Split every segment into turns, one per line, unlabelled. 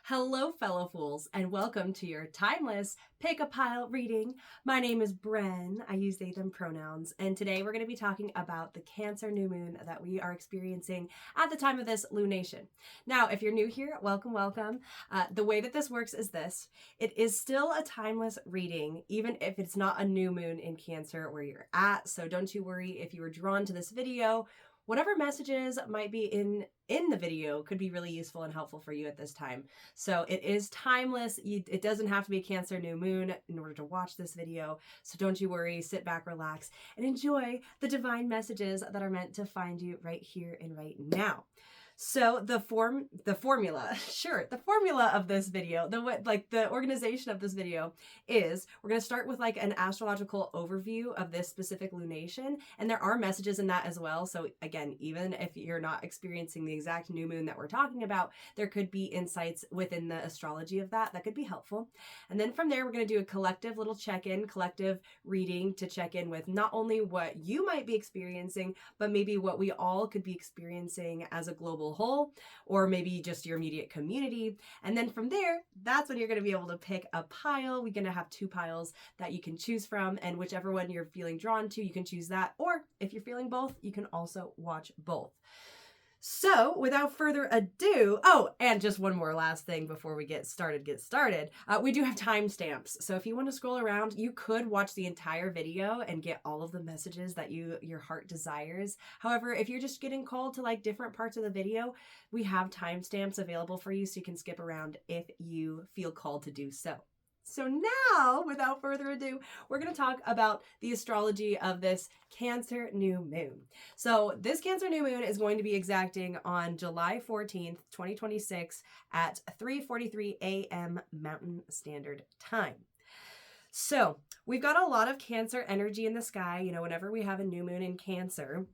Hello, fellow fools, and welcome to your timeless pick a pile reading. My name is Bren. I use they, them pronouns, and today we're going to be talking about the Cancer new moon that we are experiencing at the time of this lunation. Now, if you're new here, welcome, welcome. The way that this works is this. It is still a timeless reading, even if it's not a new moon in Cancer where you're at, so don't you worry if you were drawn to this video. Whatever messages might be in the video could be really useful and helpful for you at this time. So it is timeless. It doesn't have to be a Cancer new moon in order to watch this video. So don't you worry, sit back, relax, and enjoy the divine messages that are meant to find you right here and right now. So the formula of this video, the organization of this video is we're going to start with like an astrological overview of this specific lunation. And there are messages in that as well. So again, even if you're not experiencing the exact new moon that we're talking about, there could be insights within the astrology of that could be helpful. And then from there, we're going to do a collective little check-in, collective reading to check in with not only what you might be experiencing, but maybe what we all could be experiencing as a global whole, or maybe just your immediate community. And then from there, that's when you're going to be able to pick a pile. We're going to have two piles that you can choose from, and whichever one you're feeling drawn to, you can choose that. Or if you're feeling both, you can also watch both. So without further ado, and just one more last thing before we get started, we do have timestamps. So if you want to scroll around, you could watch the entire video and get all of the messages that your heart desires. However, if you're just getting called to like different parts of the video, we have timestamps available for you so you can skip around if you feel called to do so. So now, without further ado, we're going to talk about the astrology of this Cancer new moon. So this Cancer new moon is going to be exacting on July 14th, 2026 at 3:43 a.m. Mountain Standard Time. So we've got a lot of Cancer energy in the sky. You know, whenever we have a new moon in Cancer,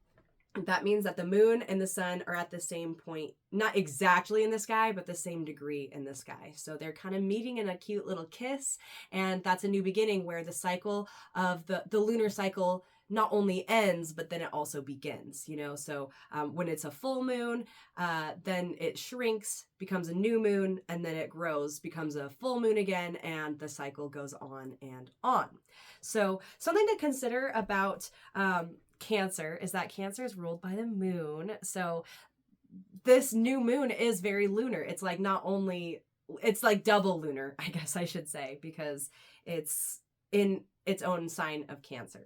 that means that the moon and the sun are at the same point, not exactly in the sky, but the same degree in the sky. So they're kind of meeting in a cute little kiss. And that's a new beginning where the cycle of the lunar cycle not only ends, but then it also begins, you know? So when it's a full moon, then it shrinks, becomes a new moon, and then it grows, becomes a full moon again, and the cycle goes on and on. So something to consider about Cancer is that Cancer is ruled by the moon. So this new moon is very lunar. It's like it's like double lunar, I guess I should say, because it's in its own sign of Cancer.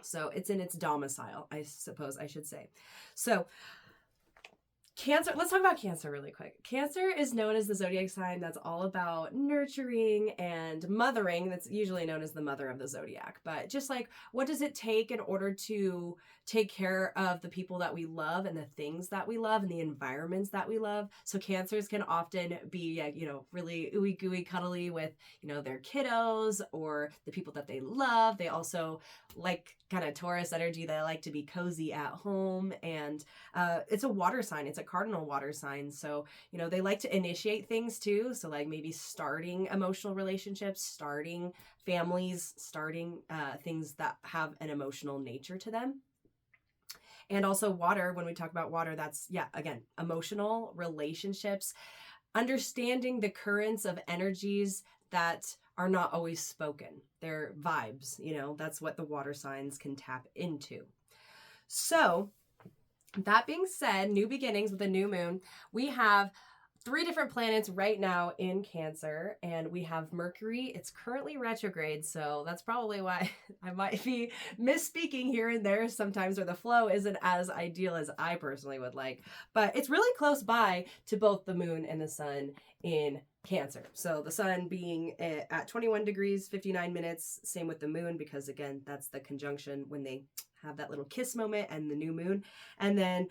So it's in its domicile, I suppose I should say. So Cancer, let's talk about Cancer really quick. Cancer is known as the zodiac sign that's all about nurturing and mothering. That's usually known as the mother of the zodiac. But just like, what does it take in order to take care of the people that we love and the things that we love and the environments that we love? So Cancers can often be, really ooey gooey cuddly with, their kiddos or the people that they love. They also like kind of Taurus energy. They like to be cozy at home, and it's a water sign. It's a cardinal water sign. So, they like to initiate things too. So like maybe starting emotional relationships, starting families, starting things that have an emotional nature to them. And also water, when we talk about water, that's, again, emotional relationships, understanding the currents of energies that are not always spoken. They're vibes, that's what the water signs can tap into. So that being said, new beginnings with a new moon, we have 3 different planets right now in Cancer, and we have Mercury. It's currently retrograde, so that's probably why I might be misspeaking here and there sometimes, where the flow isn't as ideal as I personally would like. But it's really close by to both the moon and the sun in Cancer. So the sun being at 21 degrees, 59 minutes, same with the moon, because again, that's the conjunction when they have that little kiss moment and the new moon. And then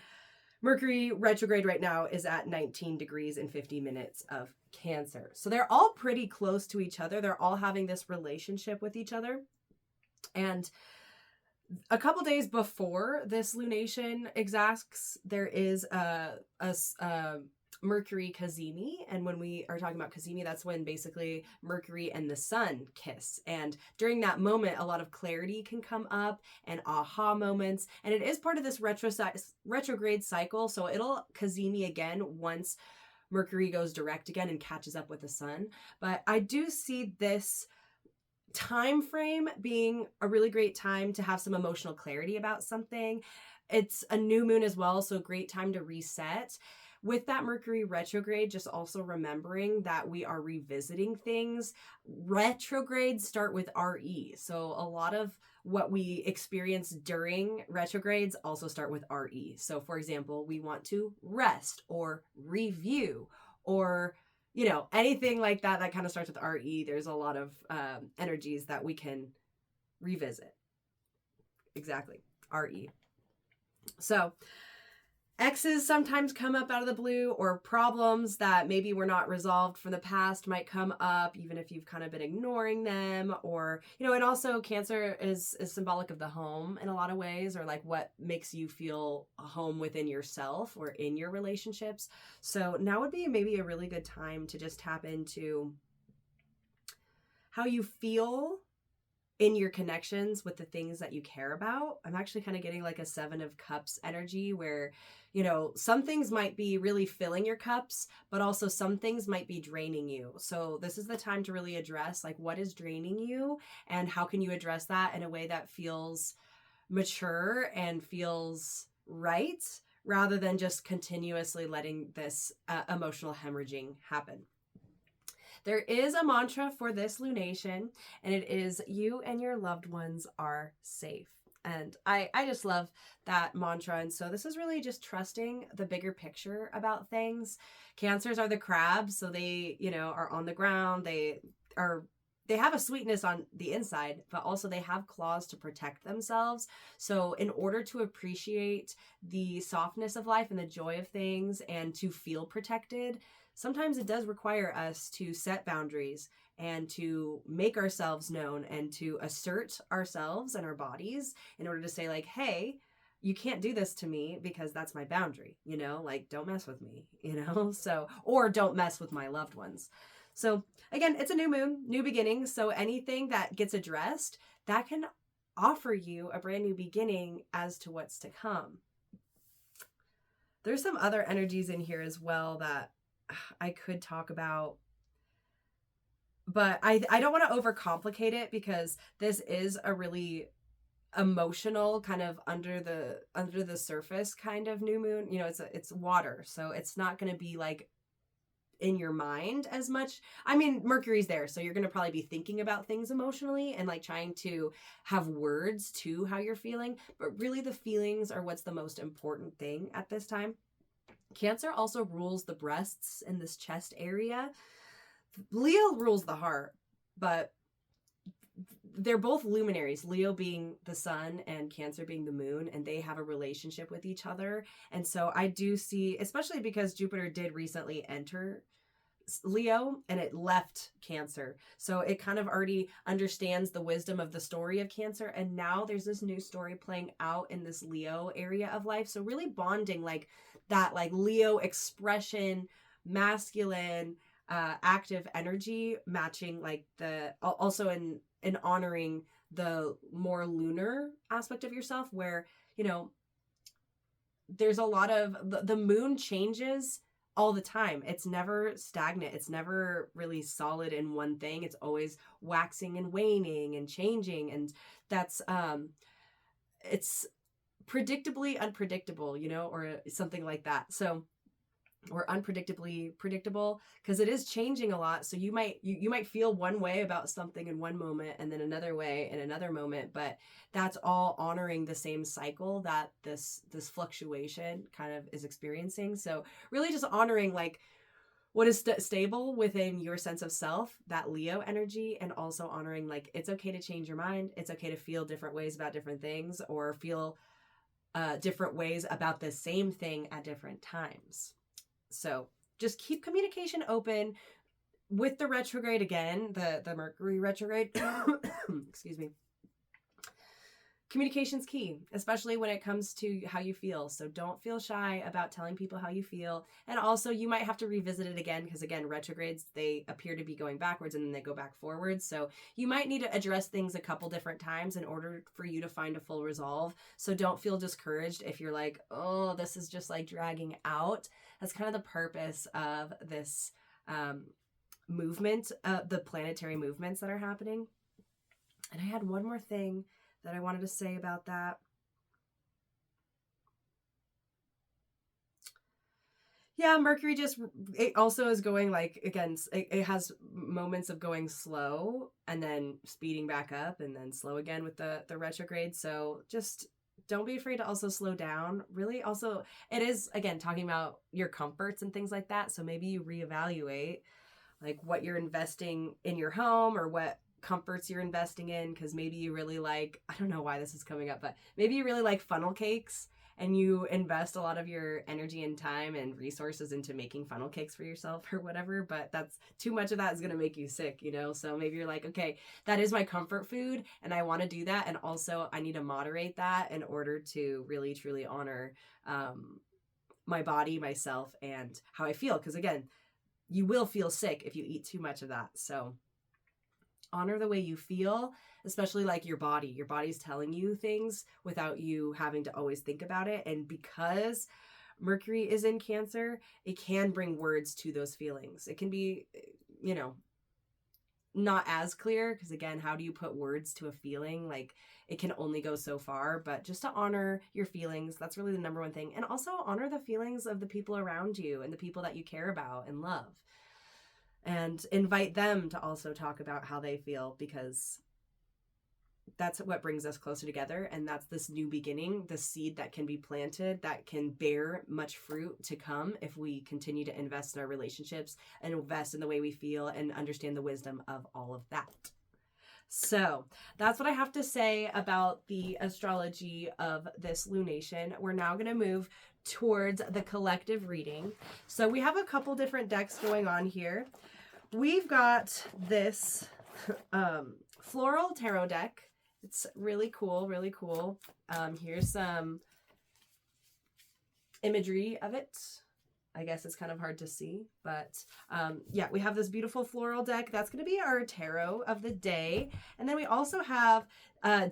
Mercury retrograde right now is at 19 degrees and 50 minutes of Cancer. So they're all pretty close to each other. They're all having this relationship with each other. And a couple days before this lunation exacts, there is a Mercury Cazimi. And when we are talking about Cazimi, that's when basically Mercury and the sun kiss. And during that moment, a lot of clarity can come up and aha moments. And it is part of this retrograde cycle. So it'll Cazimi again once Mercury goes direct again and catches up with the sun. But I do see this time frame being a really great time to have some emotional clarity about something. It's a new moon as well, so great time to reset. With that Mercury retrograde, just also remembering that we are revisiting things. Retrogrades start with RE. So a lot of what we experience during retrogrades also start with RE. So for example, we want to rest or review or anything like that kind of starts with RE. There's a lot of energies that we can revisit. Exactly. RE. So X's sometimes come up out of the blue, or problems that maybe were not resolved from the past might come up, even if you've kind of been ignoring them. Or, and also Cancer is symbolic of the home in a lot of ways, or like what makes you feel a home within yourself or in your relationships. So now would be maybe a really good time to just tap into how you feel in your connections with the things that you care about. I'm actually kind of getting like a 7 of Cups energy where, some things might be really filling your cups, but also some things might be draining you. So this is the time to really address like what is draining you and how can you address that in a way that feels mature and feels right, rather than just continuously letting this emotional hemorrhaging happen. There is a mantra for this lunation, and it is, you and your loved ones are safe. And I just love that mantra. And so this is really just trusting the bigger picture about things. Cancers are the crabs. So they, are on the ground. They have a sweetness on the inside, but also they have claws to protect themselves. So in order to appreciate the softness of life and the joy of things and to feel protected, sometimes it does require us to set boundaries and to make ourselves known and to assert ourselves and our bodies in order to say like, hey, you can't do this to me because that's my boundary, like don't mess with me, so, or don't mess with my loved ones. So again, it's a new moon, new beginning. So anything that gets addressed, that can offer you a brand new beginning as to what's to come. There's some other energies in here as well that I could talk about, but I don't want to overcomplicate it because this is a really emotional kind of under the surface kind of new moon. It's water, so it's not going to be like in your mind as much. I mean, Mercury's there, so you're going to probably be thinking about things emotionally and like trying to have words to how you're feeling, but really the feelings are what's the most important thing at this time. Cancer also rules the breasts in this chest area. Leo rules the heart, but they're both luminaries, Leo being the sun and Cancer being the moon, and they have a relationship with each other. And so I do see, especially because Jupiter did recently enter Leo and it left Cancer. So it kind of already understands the wisdom of the story of Cancer. And now there's this new story playing out in this Leo area of life. So really bonding like that, like Leo expression, masculine, active energy matching like the, also in honoring the more lunar aspect of yourself where, there's a lot of the moon changes all the time. It's never stagnant. It's never really solid in one thing. It's always waxing and waning and changing. And that's, it's predictably unpredictable, or something like that. So, or unpredictably predictable, because it is changing a lot. So you might feel one way about something in one moment and then another way in another moment, but that's all honoring the same cycle that this fluctuation kind of is experiencing. So really just honoring like what is stable within your sense of self, that Leo energy, and also honoring like it's okay to change your mind. It's okay to feel different ways about different things, or feel different ways about the same thing at different times. So just keep communication open with the retrograde again, the Mercury retrograde. Excuse me. communication's key, especially when it comes to how you feel. So don't feel shy about telling people how you feel. And also you might have to revisit it again because, again, retrogrades, they appear to be going backwards and then they go back forwards. So you might need to address things a couple different times in order for you to find a full resolve. So don't feel discouraged if you're like, oh, this is just like dragging out. That's kind of the purpose of this movement, the planetary movements that are happening. And I had one more thing that I wanted to say about that. Yeah, Mercury it also is going like, again, it has moments of going slow and then speeding back up and then slow again with the retrograde. So just don't be afraid to also slow down. Really, also, it is, again, talking about your comforts and things like that. So maybe you reevaluate like what you're investing in your home or what comforts you're investing in, because maybe you really like, I don't know why this is coming up, but maybe you really like funnel cakes and you invest a lot of your energy and time and resources into making funnel cakes for yourself or whatever, but that's too much of that is going to make you sick, you know? So maybe you're like, okay, that is my comfort food and I want to do that. And also I need to moderate that in order to really, truly honor my body, myself, and how I feel. Because again, you will feel sick if you eat too much of that. So honor the way you feel, especially like your body. Your body's telling you things without you having to always think about it. And because Mercury is in Cancer, it can bring words to those feelings. It can be, you know, not as clear because, again, how do you put words to a feeling? Like, it can only go so far, but just to honor your feelings, that's really the number one thing. And also honor the feelings of the people around you and the people that you care about and love. And invite them to also talk about how they feel, because that's what brings us closer together. And that's this new beginning, the seed that can be planted, that can bear much fruit to come if we continue to invest in our relationships and invest in the way we feel and understand the wisdom of all of that. So that's what I have to say about the astrology of this lunation. We're now going to move towards the collective reading. So we have a couple different decks going on here. We've got this floral tarot deck. It's really cool, really cool. Here's some imagery of it. I guess it's kind of hard to see, but yeah, we have this beautiful floral deck. That's going to be our tarot of the day. And then we also have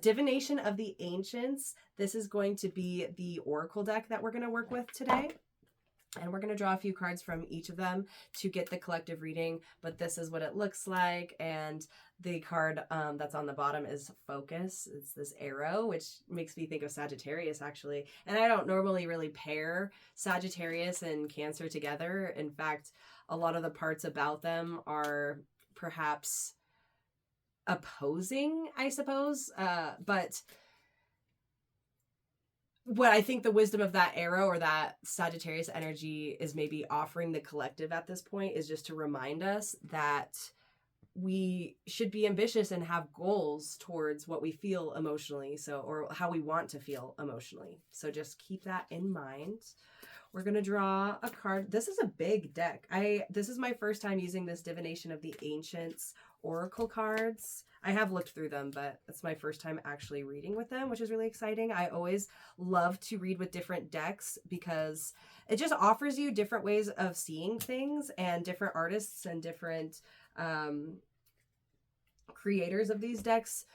Divination of the Ancients. This is going to be the oracle deck that we're going to work with today. And we're going to draw a few cards from each of them to get the collective reading, but this is what it looks like. And the card that's on the bottom is Focus. It's this arrow, which makes me think of Sagittarius, actually. And I don't normally really pair Sagittarius and Cancer together. In fact, a lot of the parts about them are perhaps opposing, I suppose. But what I think the wisdom of that arrow or that Sagittarius energy is maybe offering the collective at this point is just to remind us that we should be ambitious and have goals towards what we feel emotionally, or how we want to feel emotionally. So just keep that in mind. We're going to draw a card. This is a big deck. This is my first time using this Divination of the Ancients oracle cards. I have looked through them, but it's my first time actually reading with them, which is really exciting. I always love to read with different decks because it just offers you different ways of seeing things, and different artists and different creators of these decks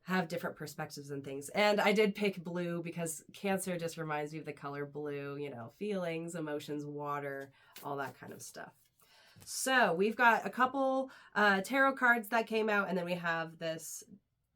have different perspectives and things. And I did pick blue because Cancer just reminds me of the color blue, you know, feelings, emotions, water, all that kind of stuff. So we've got a couple tarot cards that came out, and then we have this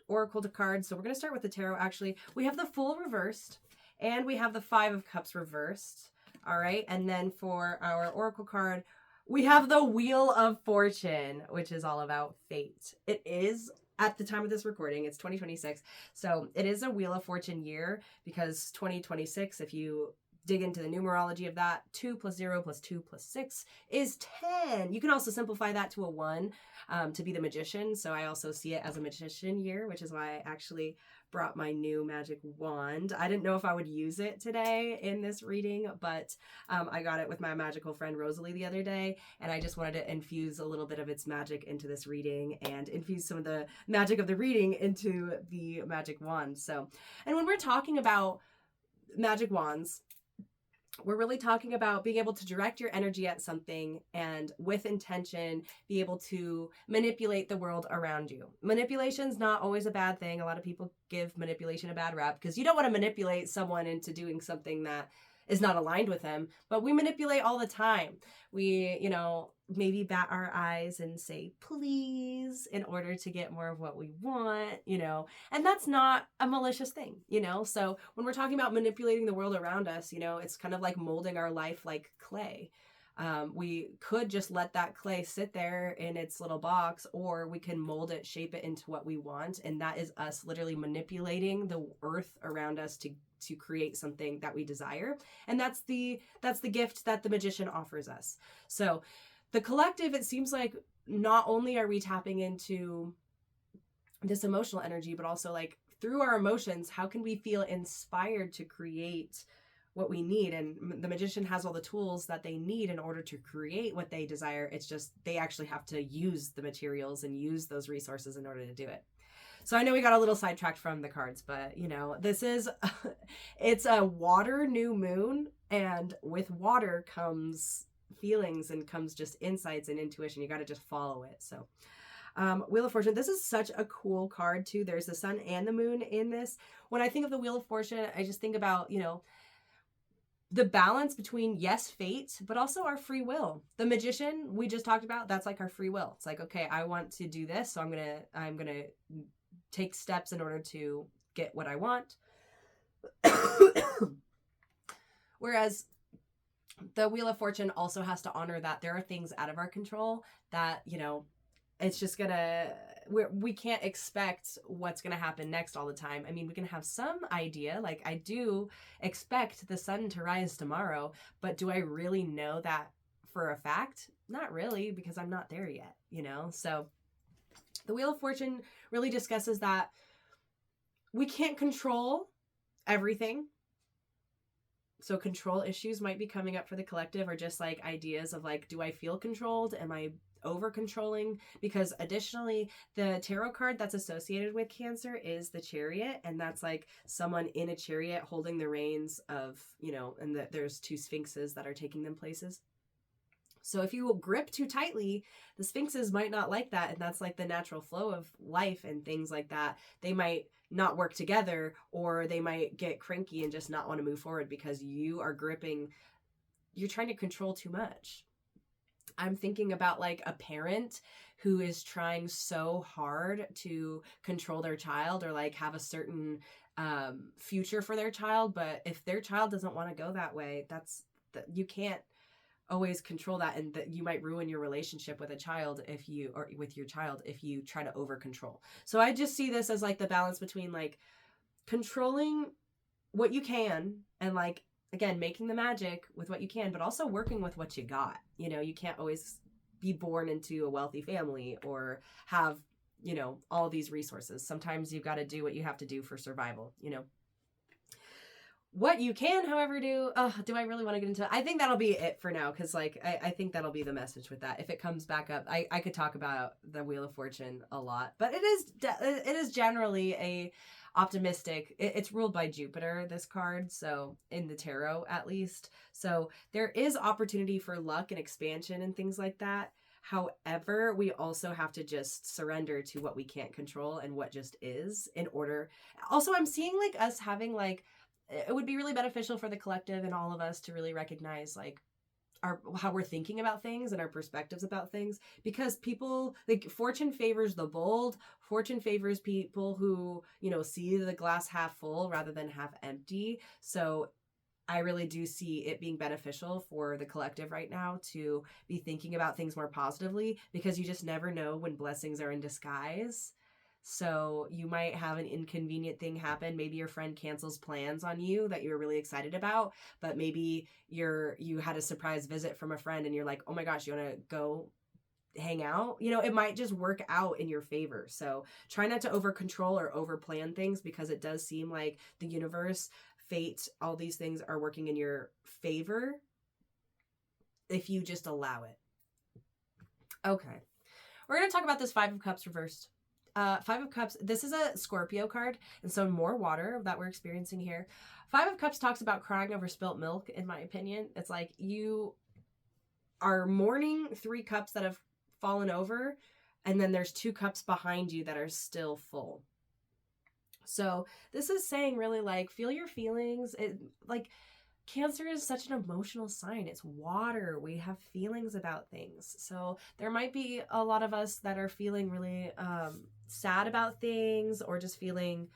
oracle card. So we're going to start with the tarot. Actually, we have the Fool reversed, and we have the Five of Cups reversed. All right. And then for our oracle card, we have the Wheel of Fortune, which is all about fate. It is, at the time of this recording, it's 2026. So it is a Wheel of Fortune year, because 2026, if you dig into the numerology of that. 2 plus 0 plus 2 plus 6 is 10. You can also simplify that to a 1 to be the magician. So I also see it as a magician year, which is why I actually brought my new magic wand. I didn't know if I would use it today in this reading, but I got it with my magical friend Rosalie the other day, and I just wanted to infuse a little bit of its magic into this reading and infuse some of the magic of the reading into the magic wand. So, and when we're talking about magic wands, we're really talking about being able to direct your energy at something and with intention be able to manipulate the world around you. Manipulation's not always a bad thing. A lot of people give manipulation a bad rap because you don't want to manipulate someone into doing something that is not aligned with them, but we manipulate all the time. We, maybe bat our eyes and say, please, in order to get more of what we want, and that's not a malicious thing, So when we're talking about manipulating the world around us, it's kind of like molding our life like clay. We could just let that clay sit there in its little box, or we can mold it, shape it into what we want. And that is us literally manipulating the earth around us to create something that we desire. And that's the gift that the magician offers us. So the collective, it seems like not only are we tapping into this emotional energy, but also like through our emotions, how can we feel inspired to create what we need? And the magician has all the tools that they need in order to create what they desire. It's just they actually have to use the materials and use those resources in order to do it. So I know we got a little sidetracked from the cards, but this is, it's a water new moon, and with water comes feelings and comes just insights and intuition. You got to just follow it. So Wheel of Fortune, this is such a cool card too. There's the sun and the moon in this. When I think of the Wheel of Fortune, I just think about, the balance between, yes, fate, but also our free will. The magician we just talked about, that's like our free will. It's like, okay, I want to do this, so I'm going to take steps in order to get what I want. Whereas the Wheel of Fortune also has to honor that there are things out of our control that, it's just we can't expect what's going to happen next all the time. I mean, we can have some idea, like I do expect the sun to rise tomorrow, but do I really know that for a fact? Not really, because I'm not there yet, So the Wheel of Fortune really discusses that we can't control everything. So control issues might be coming up for the collective, or just like ideas of like, do I feel controlled? Am I over controlling? Because additionally, the tarot card that's associated with Cancer is the Chariot, and that's like someone in a chariot holding the reins of, and there's two sphinxes that are taking them places. So if you grip too tightly, the sphinxes might not like that, and that's like the natural flow of life and things like that. They might not work together, or they might get cranky and just not want to move forward because you are gripping, you're trying to control too much. I'm thinking about like a parent who is trying so hard to control their child, or like have a certain future for their child. But if their child doesn't want to go that way, you can't always control that. And that you might ruin your relationship with a child with your child if you try to over control. So I just see this as like the balance between like controlling what you can and like, again, making the magic with what you can, but also working with what you got. You can't always be born into a wealthy family or have, all these resources. Sometimes you've got to do what you have to do for survival, What you can, however, do I really want to get into it? I think that'll be it for now, because like I think that'll be the message with that. If it comes back up, I could talk about the Wheel of Fortune a lot, but it is generally a optimistic. It's ruled by Jupiter, this card, so in the tarot at least. So there is opportunity for luck and expansion and things like that. However, we also have to just surrender to what we can't control and what just is in order. Also, I'm seeing like us having like, it would be really beneficial for the collective and all of us to really recognize like how we're thinking about things and our perspectives about things, because people like fortune favors the bold. Fortune favors people who, see the glass half full rather than half empty. So I really do see it being beneficial for the collective right now to be thinking about things more positively, because you just never know when blessings are in disguise. So you might have an inconvenient thing happen. Maybe your friend cancels plans on you that you were really excited about, but maybe you had a surprise visit from a friend and you're like, oh my gosh, you want to go hang out? You know, it might just work out in your favor. So try not to over control or over plan things, because it does seem like the universe, fate, all these things are working in your favor if you just allow it. Okay. We're going to talk about this Five of Cups reversed. Five of Cups, this is a Scorpio card, and so more water that we're experiencing here. Five of Cups talks about crying over spilt milk, in my opinion. It's like you are mourning 3 cups that have fallen over, and then there's 2 cups behind you that are still full. So this is saying really like, feel your feelings. Cancer is such an emotional sign. It's water. We have feelings about things. So there might be a lot of us that are feeling really sad about things, or just feeling,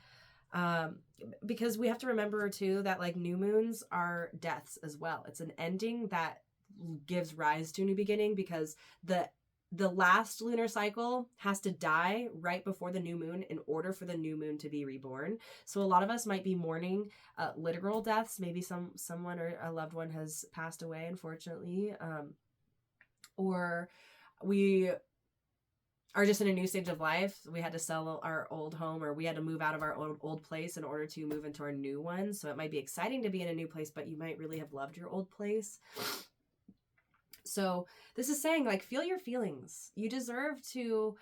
because we have to remember too that like new moons are deaths as well. It's an ending that gives rise to a new beginning, because the last lunar cycle has to die right before the new moon in order for the new moon to be reborn. So a lot of us might be mourning literal deaths. Maybe someone or a loved one has passed away, unfortunately, or we are just in a new stage of life. We had to sell our old home, or we had to move out of our old place in order to move into our new one. So it might be exciting to be in a new place, but you might really have loved your old place. So this is saying like, feel your feelings. You deserve to,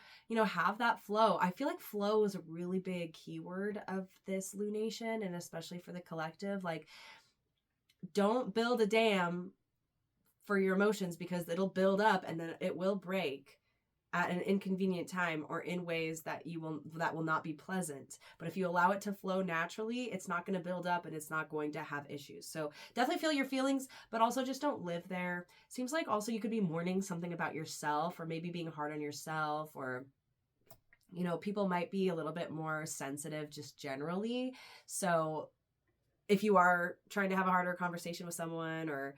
have that flow. I feel like flow is a really big keyword of this lunation, and especially for the collective. Like, don't build a dam for your emotions, because it'll build up and then it will break at an inconvenient time, or in ways that will not be pleasant. But if you allow it to flow naturally, it's not going to build up and it's not going to have issues. So definitely feel your feelings, but also just don't live there. Seems like also you could be mourning something about yourself, or maybe being hard on yourself, or people might be a little bit more sensitive just generally. So if you are trying to have a harder conversation with someone, or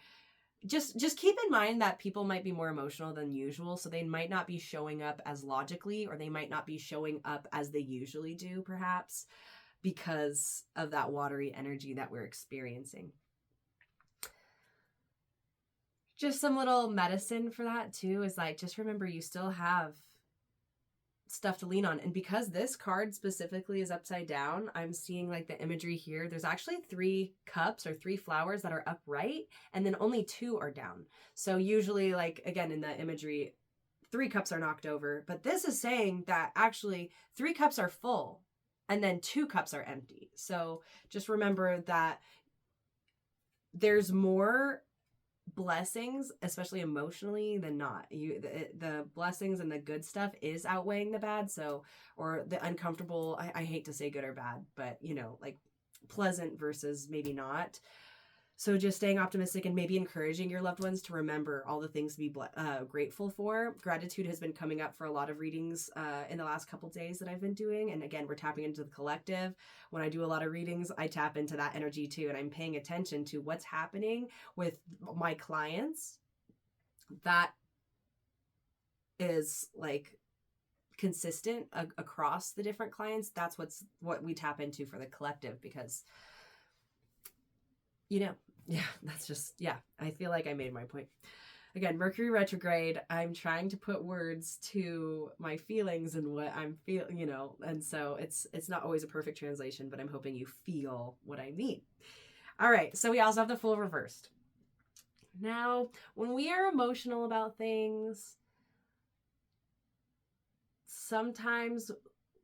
just keep in mind that people might be more emotional than usual, so they might not be showing up as logically, or they might not be showing up as they usually do, perhaps, because of that watery energy that we're experiencing. Just some little medicine for that too is like, just remember you still have stuff to lean on. And because this card specifically is upside down, I'm seeing like the imagery here. There's actually 3 cups or 3 flowers that are upright, and then only 2 are down. So usually, like, again, in the imagery, 3 cups are knocked over, but this is saying that actually 3 cups are full and then 2 cups are empty. So just remember that there's more blessings, especially emotionally, than not. The blessings and the good stuff is outweighing the bad. So, or the uncomfortable, I hate to say good or bad, but like pleasant versus maybe not. So just staying optimistic and maybe encouraging your loved ones to remember all the things to be grateful for. Gratitude has been coming up for a lot of readings in the last couple days that I've been doing. And again, we're tapping into the collective. When I do a lot of readings, I tap into that energy too. And I'm paying attention to what's happening with my clients. That is like consistent across the different clients. That's what we tap into for the collective, because I feel like I made my point. Again, Mercury retrograde, I'm trying to put words to my feelings and what I'm feeling, and so it's not always a perfect translation, but I'm hoping you feel what I mean. All right, so we also have the Fool reversed. Now, when we are emotional about things, sometimes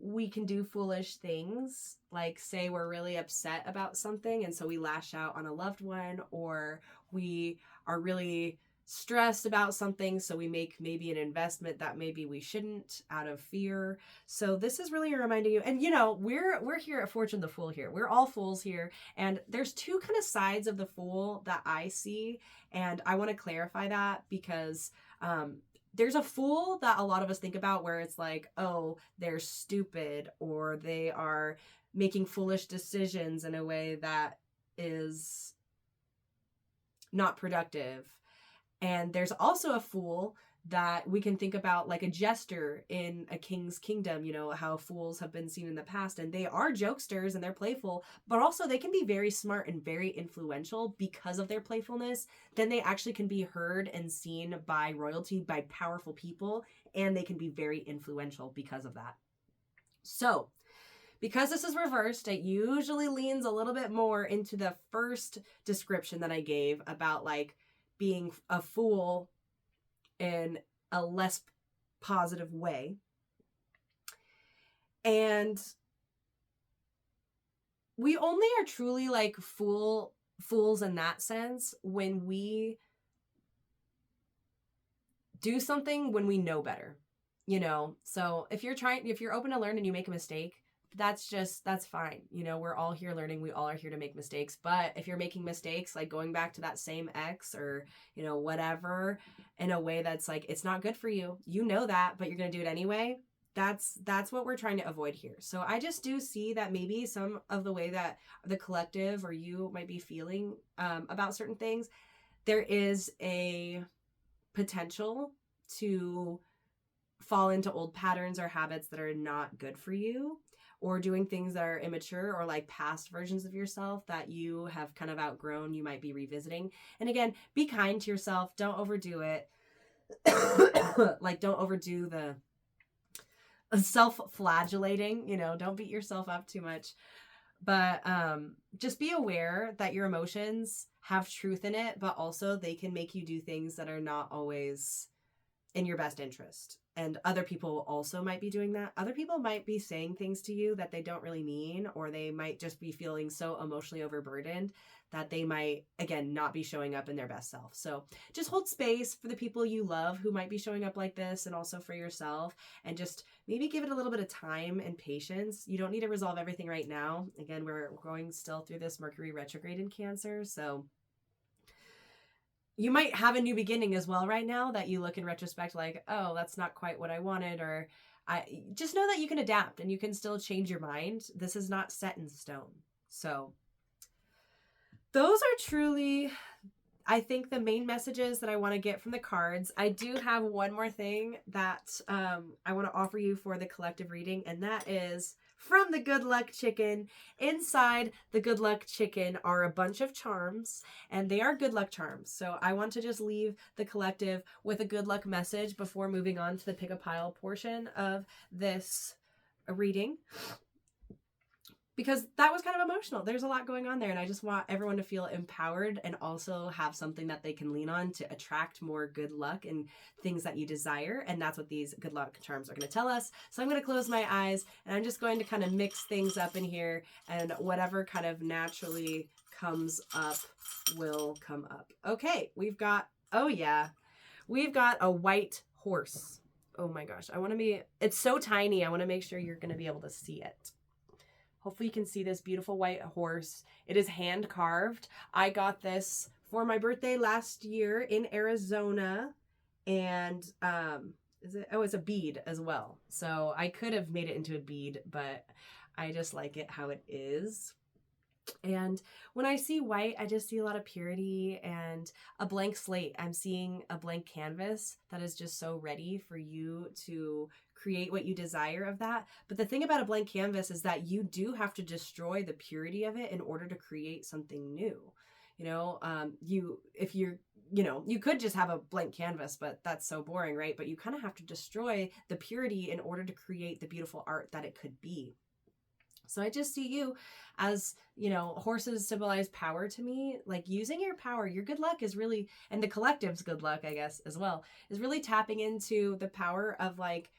we can do foolish things, like say we're really upset about something and so we lash out on a loved one, or we are really stressed about something so we make maybe an investment that maybe we shouldn't out of fear. So this is really reminding you, and we're here at Fortune the Fool here. We're all fools here, and there's 2 kind of sides of the Fool that I see, and I want to clarify that, because there's a fool that a lot of us think about where it's like, oh, they're stupid, or they are making foolish decisions in a way that is not productive. And there's also a fool that we can think about like a jester in a king's kingdom, you know, how fools have been seen in the past, and they are jokesters and they're playful, but also they can be very smart and very influential because of their playfulness. Then they actually can be heard and seen by royalty, by powerful people, and they can be very influential because of that. So because this is reversed, it usually leans a little bit more into the first description that I gave about like being a fool in a less positive way. And we only are truly like fools in that sense when we do something when we know better, you know? So if you're open to learn and you make a mistake, that's fine. You know, we're all here learning. We all are here to make mistakes. But if you're making mistakes, like going back to that same ex or, you know, whatever, in a way that's like, it's not good for you. You know that, but you're going to do it anyway. That's what we're trying to avoid here. So I just do see that maybe some of the way that the collective or you might be feeling about certain things, there is a potential to fall into old patterns or habits that are not good for you, or doing things that are immature or like past versions of yourself that you have kind of outgrown, you might be revisiting. And again, be kind to yourself. Don't overdo it. Like, don't overdo the self-flagellating, you know, don't beat yourself up too much. But just be aware that your emotions have truth in it, but also they can make you do things that are not always in your best interest. And other people also might be doing that. Other people might be saying things to you that they don't really mean, or they might just be feeling so emotionally overburdened that they might, again, not be showing up in their best self. So just hold space for the people you love who might be showing up like this, and also for yourself, and just maybe give it a little bit of time and patience. You don't need to resolve everything right now. Again, we're going still through this Mercury retrograde in Cancer, so you might have a new beginning as well right now that you look in retrospect like, oh, that's not quite what I wanted, or I just know that you can adapt and you can still change your mind. This is not set in stone. So those are truly, I think, the main messages that I want to get from the cards. I do have one more thing that I want to offer you for the collective reading, and that is from the Good Luck Chicken. Inside the Good Luck Chicken are a bunch of charms, and they are good luck charms. So I want to just leave the collective with a good luck message before moving on to the pick a pile portion of this reading, because that was kind of emotional. There's a lot going on there, and I just want everyone to feel empowered and also have something that they can lean on to attract more good luck and things that you desire. And that's what these good luck charms are going to tell us. So I'm going to close my eyes, and I'm just going to kind of mix things up in here, and whatever kind of naturally comes up will come up. Okay, we've got a white horse. Oh my gosh, it's so tiny. I want to make sure you're going to be able to see it. Hopefully you can see this beautiful white horse. It is hand carved. I got this for my birthday last year in Arizona. And it's a bead as well. So I could have made it into a bead, but I just like it how it is. And when I see white, I just see a lot of purity and a blank slate. I'm seeing a blank canvas that is just so ready for you to create what you desire of that. But the thing about a blank canvas is that you do have to destroy the purity of it in order to create something new. You know, you could just have a blank canvas, but that's so boring, right? But you kind of have to destroy the purity in order to create the beautiful art that it could be. So I just see you as, horses symbolize power to me, like using your power. Your good luck is really, and the collective's good luck, I guess, as well, is really tapping into the power of like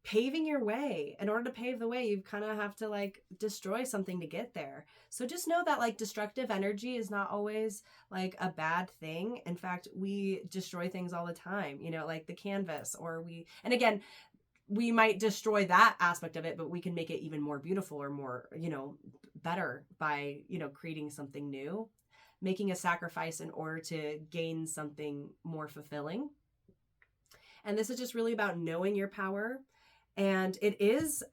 paving your way. In order to pave the way, you kind of have to like destroy something to get there. So just know that like destructive energy is not always like a bad thing. In fact, we destroy things all the time, like the canvas, and again, we might destroy that aspect of it, but we can make it even more beautiful or more, better by, creating something new, making a sacrifice in order to gain something more fulfilling. And this is just really about knowing your power. And it is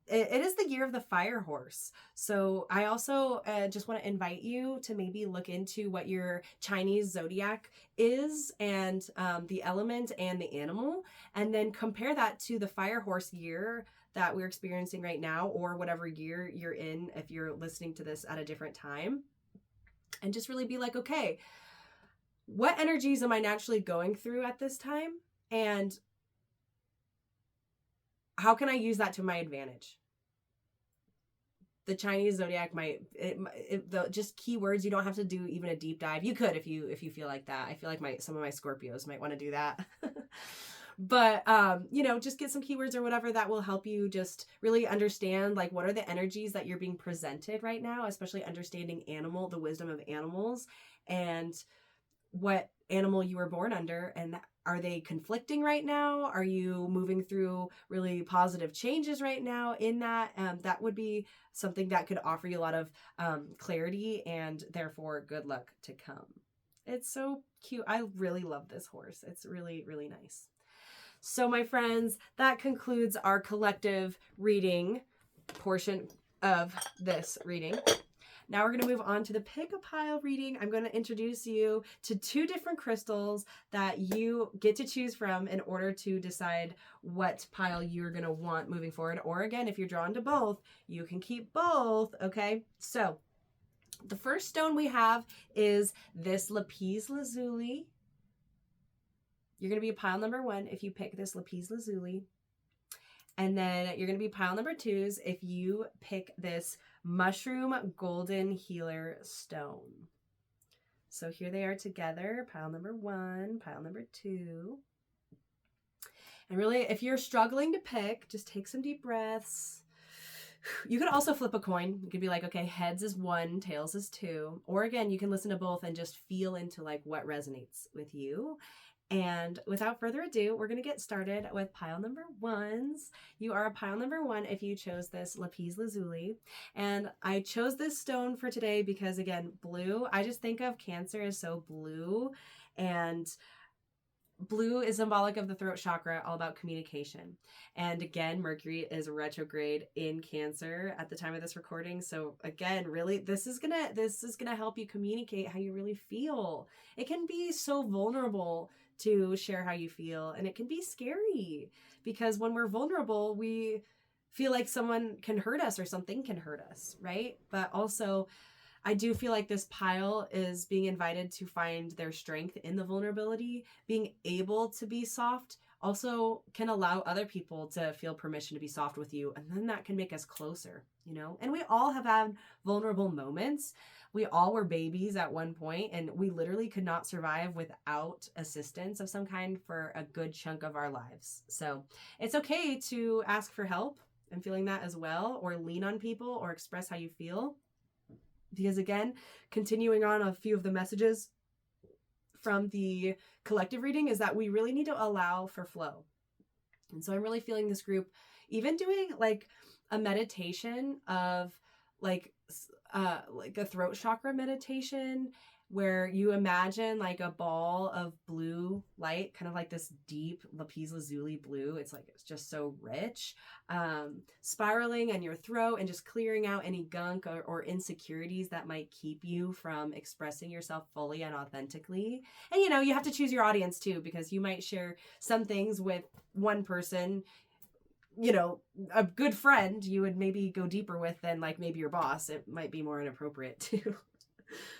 it is the year of the fire horse. So I also just want to invite you to maybe look into what your Chinese zodiac is, and the element and the animal, and then compare that to the fire horse year that we're experiencing right now, or whatever year you're in if you're listening to this at a different time. And just really be like, okay, what energies am I naturally going through at this time? And how can I use that to my advantage? The Chinese zodiac might, just keywords. You don't have to do even a deep dive. You could if you feel like that. I feel like some of my Scorpios might want to do that. But just get some keywords or whatever that will help you just really understand, like, what are the energies that you're being presented right now, especially understanding the wisdom of animals, and what animal you were born under, and are they conflicting right now? Are you moving through really positive changes right now in that? That would be something that could offer you a lot of clarity, and therefore good luck to come. It's so cute. I really love this horse. It's really, really nice. So my friends, that concludes our collective reading portion of this reading. Now we're going to move on to the pick a pile reading. I'm going to introduce you to 2 different crystals that you get to choose from in order to decide what pile you're going to want moving forward. Or again, if you're drawn to both, you can keep both. Okay. So the first stone we have is this Lapiz Lazuli. You're going to be pile number 1 if you pick this Lapiz Lazuli. And then you're going to be pile number 2s if you pick this Mushroom Golden Healer Stone. So here they are together, pile number 1, pile number 2. And really, if you're struggling to pick, just take some deep breaths. You could also flip a coin. You could be like, okay, heads is 1, tails is 2. Or again, you can listen to both and just feel into like what resonates with you. And without further ado, we're going to get started with pile number 1s. You are a pile number 1 if you chose this Lapiz Lazuli. And I chose this stone for today because, again, blue, I just think of Cancer as so blue. And blue is symbolic of the throat chakra, all about communication. And again, Mercury is retrograde in Cancer at the time of this recording. So again, really, this is gonna help you communicate how you really feel. It can be so vulnerable to share how you feel, and it can be scary because when we're vulnerable, we feel like someone can hurt us or something can hurt us, right? But also, I do feel like this pile is being invited to find their strength in the vulnerability. Being able to be soft also can allow other people to feel permission to be soft with you, and then that can make us closer, And we all have had vulnerable moments. We all were babies at one point, and we literally could not survive without assistance of some kind for a good chunk of our lives. So it's okay to ask for help. I'm feeling that as well, or lean on people, or express how you feel. Because again, continuing on a few of the messages from the collective reading is that we really need to allow for flow. And so I'm really feeling this group even doing like a meditation of like a throat chakra meditation where you imagine like a ball of blue light, kind of like this deep Lapiz Lazuli blue. It's just so rich, spiraling in your throat and just clearing out any gunk or insecurities that might keep you from expressing yourself fully and authentically. And you have to choose your audience too, because you might share some things with one person, a good friend you would maybe go deeper with than like maybe your boss. It might be more inappropriate to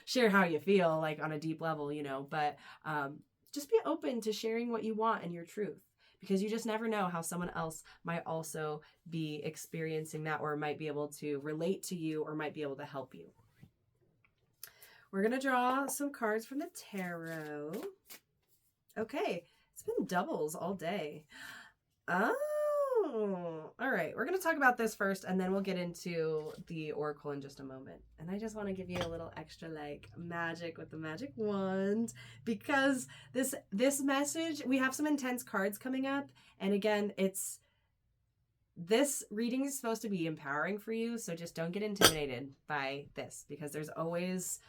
share how you feel like on a deep level, but just be open to sharing what you want and your truth, because you just never know how someone else might also be experiencing that, or might be able to relate to you, or might be able to help you. We're going to draw some cards from the tarot. Okay, it's been doubles all day. All right. We're going to talk about this first, and then we'll get into the oracle in just a moment. And I just want to give you a little extra like magic with the magic wand, because this message, we have some intense cards coming up. And again, this reading is supposed to be empowering for you. So just don't get intimidated by this, because there's always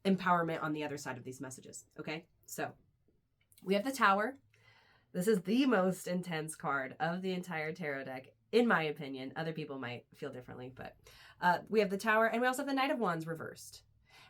empowerment on the other side of these messages. Okay. So we have the Tower. This is the most intense card of the entire tarot deck. in my opinion. Other people might feel differently, but we have the Tower, and we also have the Knight of Wands reversed.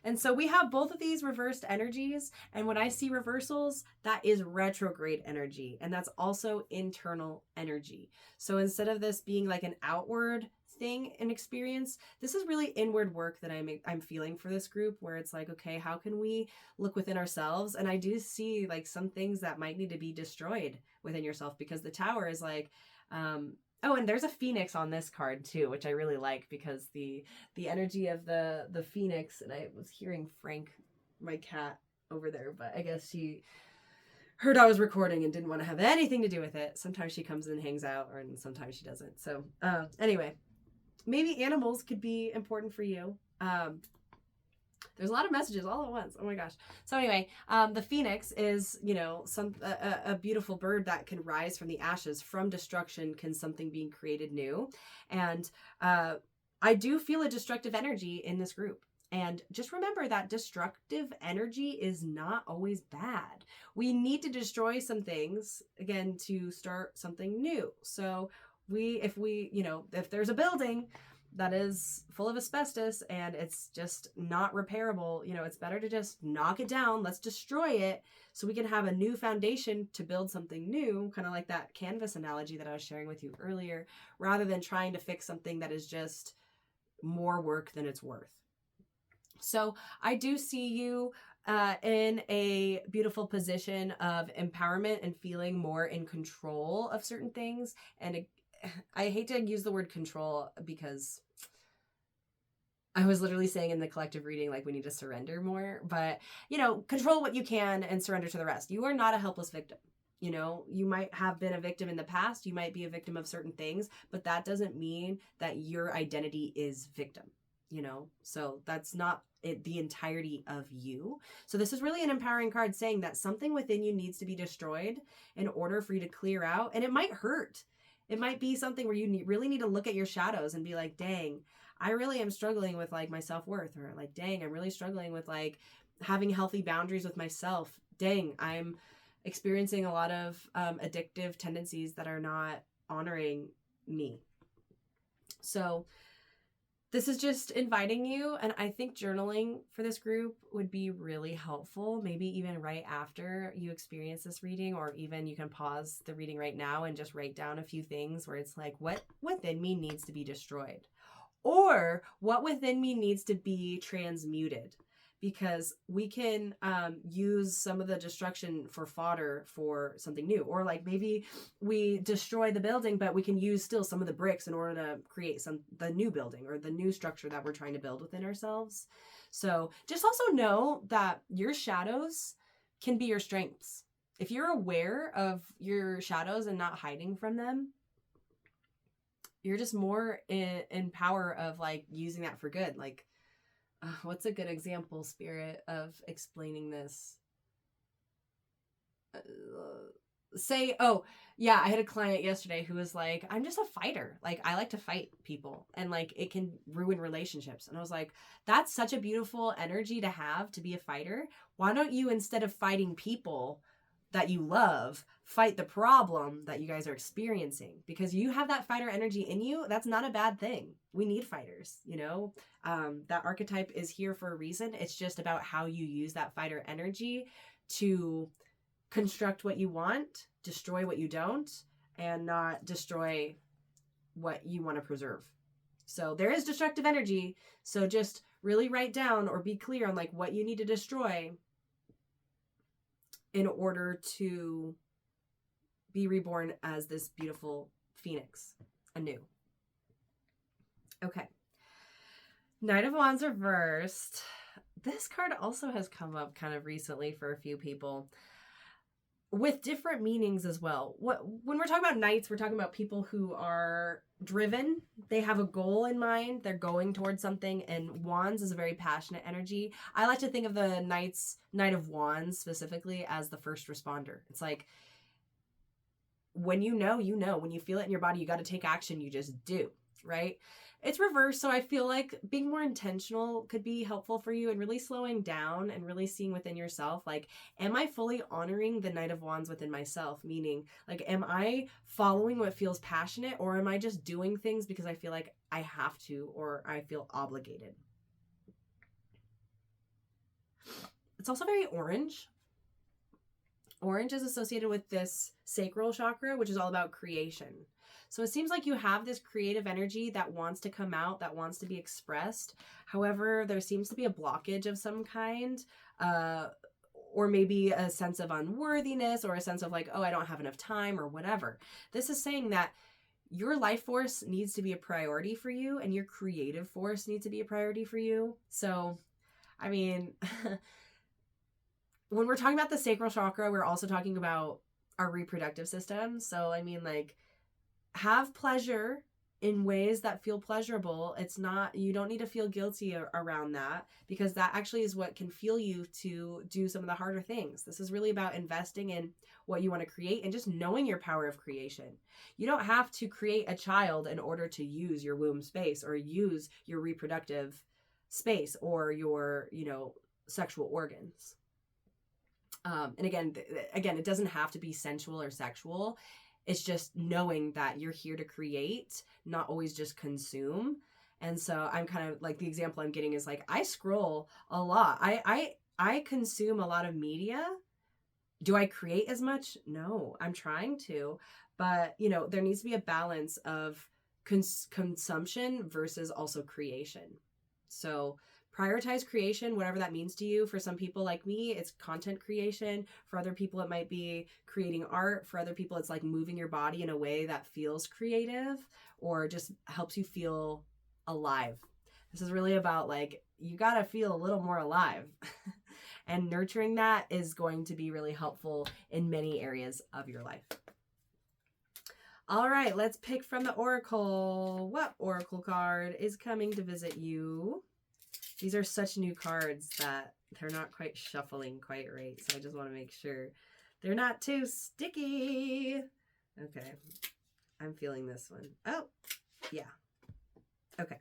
And so we have both of these reversed energies. And when I see reversals, that is retrograde energy. And that's also internal energy. So instead of this being like an outward thing and experience, this is really inward work that I'm feeling for this group, where it's like, okay, how can we look within ourselves? And I do see like some things that might need to be destroyed within yourself, because the Tower is like, oh, and there's a phoenix on this card too, which I really like, because the energy of the phoenix, and I was hearing Frank, my cat, over there, but I guess she heard I was recording and didn't want to have anything to do with it. Sometimes she comes and hangs out, and sometimes she doesn't. So anyway, maybe animals could be important for you. There's a lot of messages all at once. Oh my gosh. So anyway, the phoenix is, you know, a beautiful bird that can rise from the ashes. From destruction can something being created new. And I do feel a destructive energy in this group. And just remember that destructive energy is not always bad. We need to destroy some things, again, to start something new. So if there's a building that is full of asbestos and it's just not repairable, you know, it's better to just knock it down. Let's destroy it so we can have a new foundation to build something new, kind of like that canvas analogy that I was sharing with you earlier, rather than trying to fix something that is just more work than it's worth. So I do see you in a beautiful position of empowerment and feeling more in control of certain things. And I hate to use the word control, because I was literally saying in the collective reading, like, we need to surrender more, but, you know, control what you can and surrender to the rest. You are not a helpless victim. You know, you might have been a victim in the past. You might be a victim of certain things, but that doesn't mean that your identity is victim, you know? So that's not the entirety of you. So this is really an empowering card, saying that something within you needs to be destroyed in order for you to clear out. And it might hurt. It might be something where you really need to look at your shadows and be like, dang, I really am struggling with like my self-worth, or like, dang, I'm really struggling with like having healthy boundaries with myself. Dang, I'm experiencing a lot of addictive tendencies that are not honoring me. So this is just inviting you, and I think journaling for this group would be really helpful, maybe even right after you experience this reading, or even you can pause the reading right now and just write down a few things where it's like, what within me needs to be destroyed, or what within me needs to be transmuted, because we can use some of the destruction for fodder for something new. Or like maybe we destroy the building, but we can use still some of the bricks in order to create the new building or the new structure that we're trying to build within ourselves. So just also know that your shadows can be your strengths. If you're aware of your shadows and not hiding from them, you're just more in power of like using that for good. Like, what's a good example, Spirit, of explaining this? I had a client yesterday who was like, I'm just a fighter. Like, I like to fight people, and like it can ruin relationships. And I was like, that's such a beautiful energy to have, to be a fighter. Why don't you, instead of fighting people that you love, fight the problem that you guys are experiencing? Because you have that fighter energy in you. That's not a bad thing. We need fighters, you know? That archetype is here for a reason. It's just about how you use that fighter energy to construct what you want, destroy what you don't, and not destroy what you want to preserve. So there is destructive energy. So just really write down or be clear on like what you need to destroy in order to be reborn as this beautiful phoenix anew. Okay. Knight of Wands reversed. This card also has come up kind of recently for a few people, with different meanings as well. When we're talking about knights, we're talking about people who are driven. They have a goal in mind. They're going towards something. And wands is a very passionate energy. I like to think of the Knight of Wands specifically as the first responder. It's like, when you know, when you feel it in your body, you got to take action. You just do. right? It's reversed, so I feel like being more intentional could be helpful for you, and really slowing down and really seeing within yourself, like, am I fully honoring the Knight of Wands within myself? Meaning, like, am I following what feels passionate, or am I just doing things because I feel like I have to, or I feel obligated? It's also very orange. Orange is associated with this sacral chakra, which is all about creation. So it seems like you have this creative energy that wants to come out, that wants to be expressed. However, there seems to be a blockage of some kind, or maybe a sense of unworthiness, or a sense of like, oh, I don't have enough time, or whatever. This is saying that your life force needs to be a priority for you, and your creative force needs to be a priority for you. So, I mean, when we're talking about the sacral chakra, we're also talking about our reproductive system. So, I mean, like, have pleasure in ways that feel pleasurable. It's not, you don't need to feel guilty around that, because that actually is what can fuel you to do some of the harder things. This is really about investing in what you want to create and just knowing your power of creation. You don't have to create a child in order to use your womb space, or use your reproductive space, or your, sexual organs. And again, it doesn't have to be sensual or sexual. It's just knowing that you're here to create, not always just consume. And so I'm kind of like, the example I'm getting is like, I scroll a lot. I consume a lot of media. Do I create as much? No, I'm trying to, but there needs to be a balance of consumption versus also creation. So prioritize creation, whatever that means to you. For some people like me, it's content creation. For other people, it might be creating art. For other people, it's like moving your body in a way that feels creative, or just helps you feel alive. This is really about, like, you got to feel a little more alive. And nurturing that is going to be really helpful in many areas of your life. All right, let's pick from the Oracle. What Oracle card is coming to visit you? These are such new cards that they're not quite shuffling quite right. So I just want to make sure they're not too sticky. Okay. I'm feeling this one. Oh, yeah. Okay.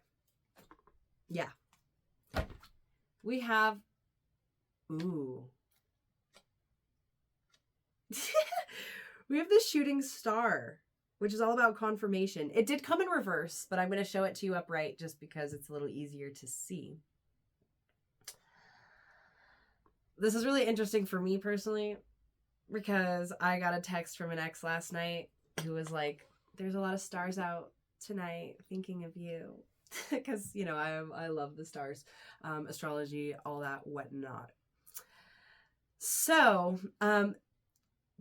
Yeah. We have, ooh. We have the Shooting Star, which is all about confirmation. It did come in reverse, but I'm going to show it to you upright just because it's a little easier to see. This is really interesting for me personally, because I got a text from an ex last night who was like, there's a lot of stars out tonight, thinking of you. Because, I love the stars, astrology, all that, whatnot. So,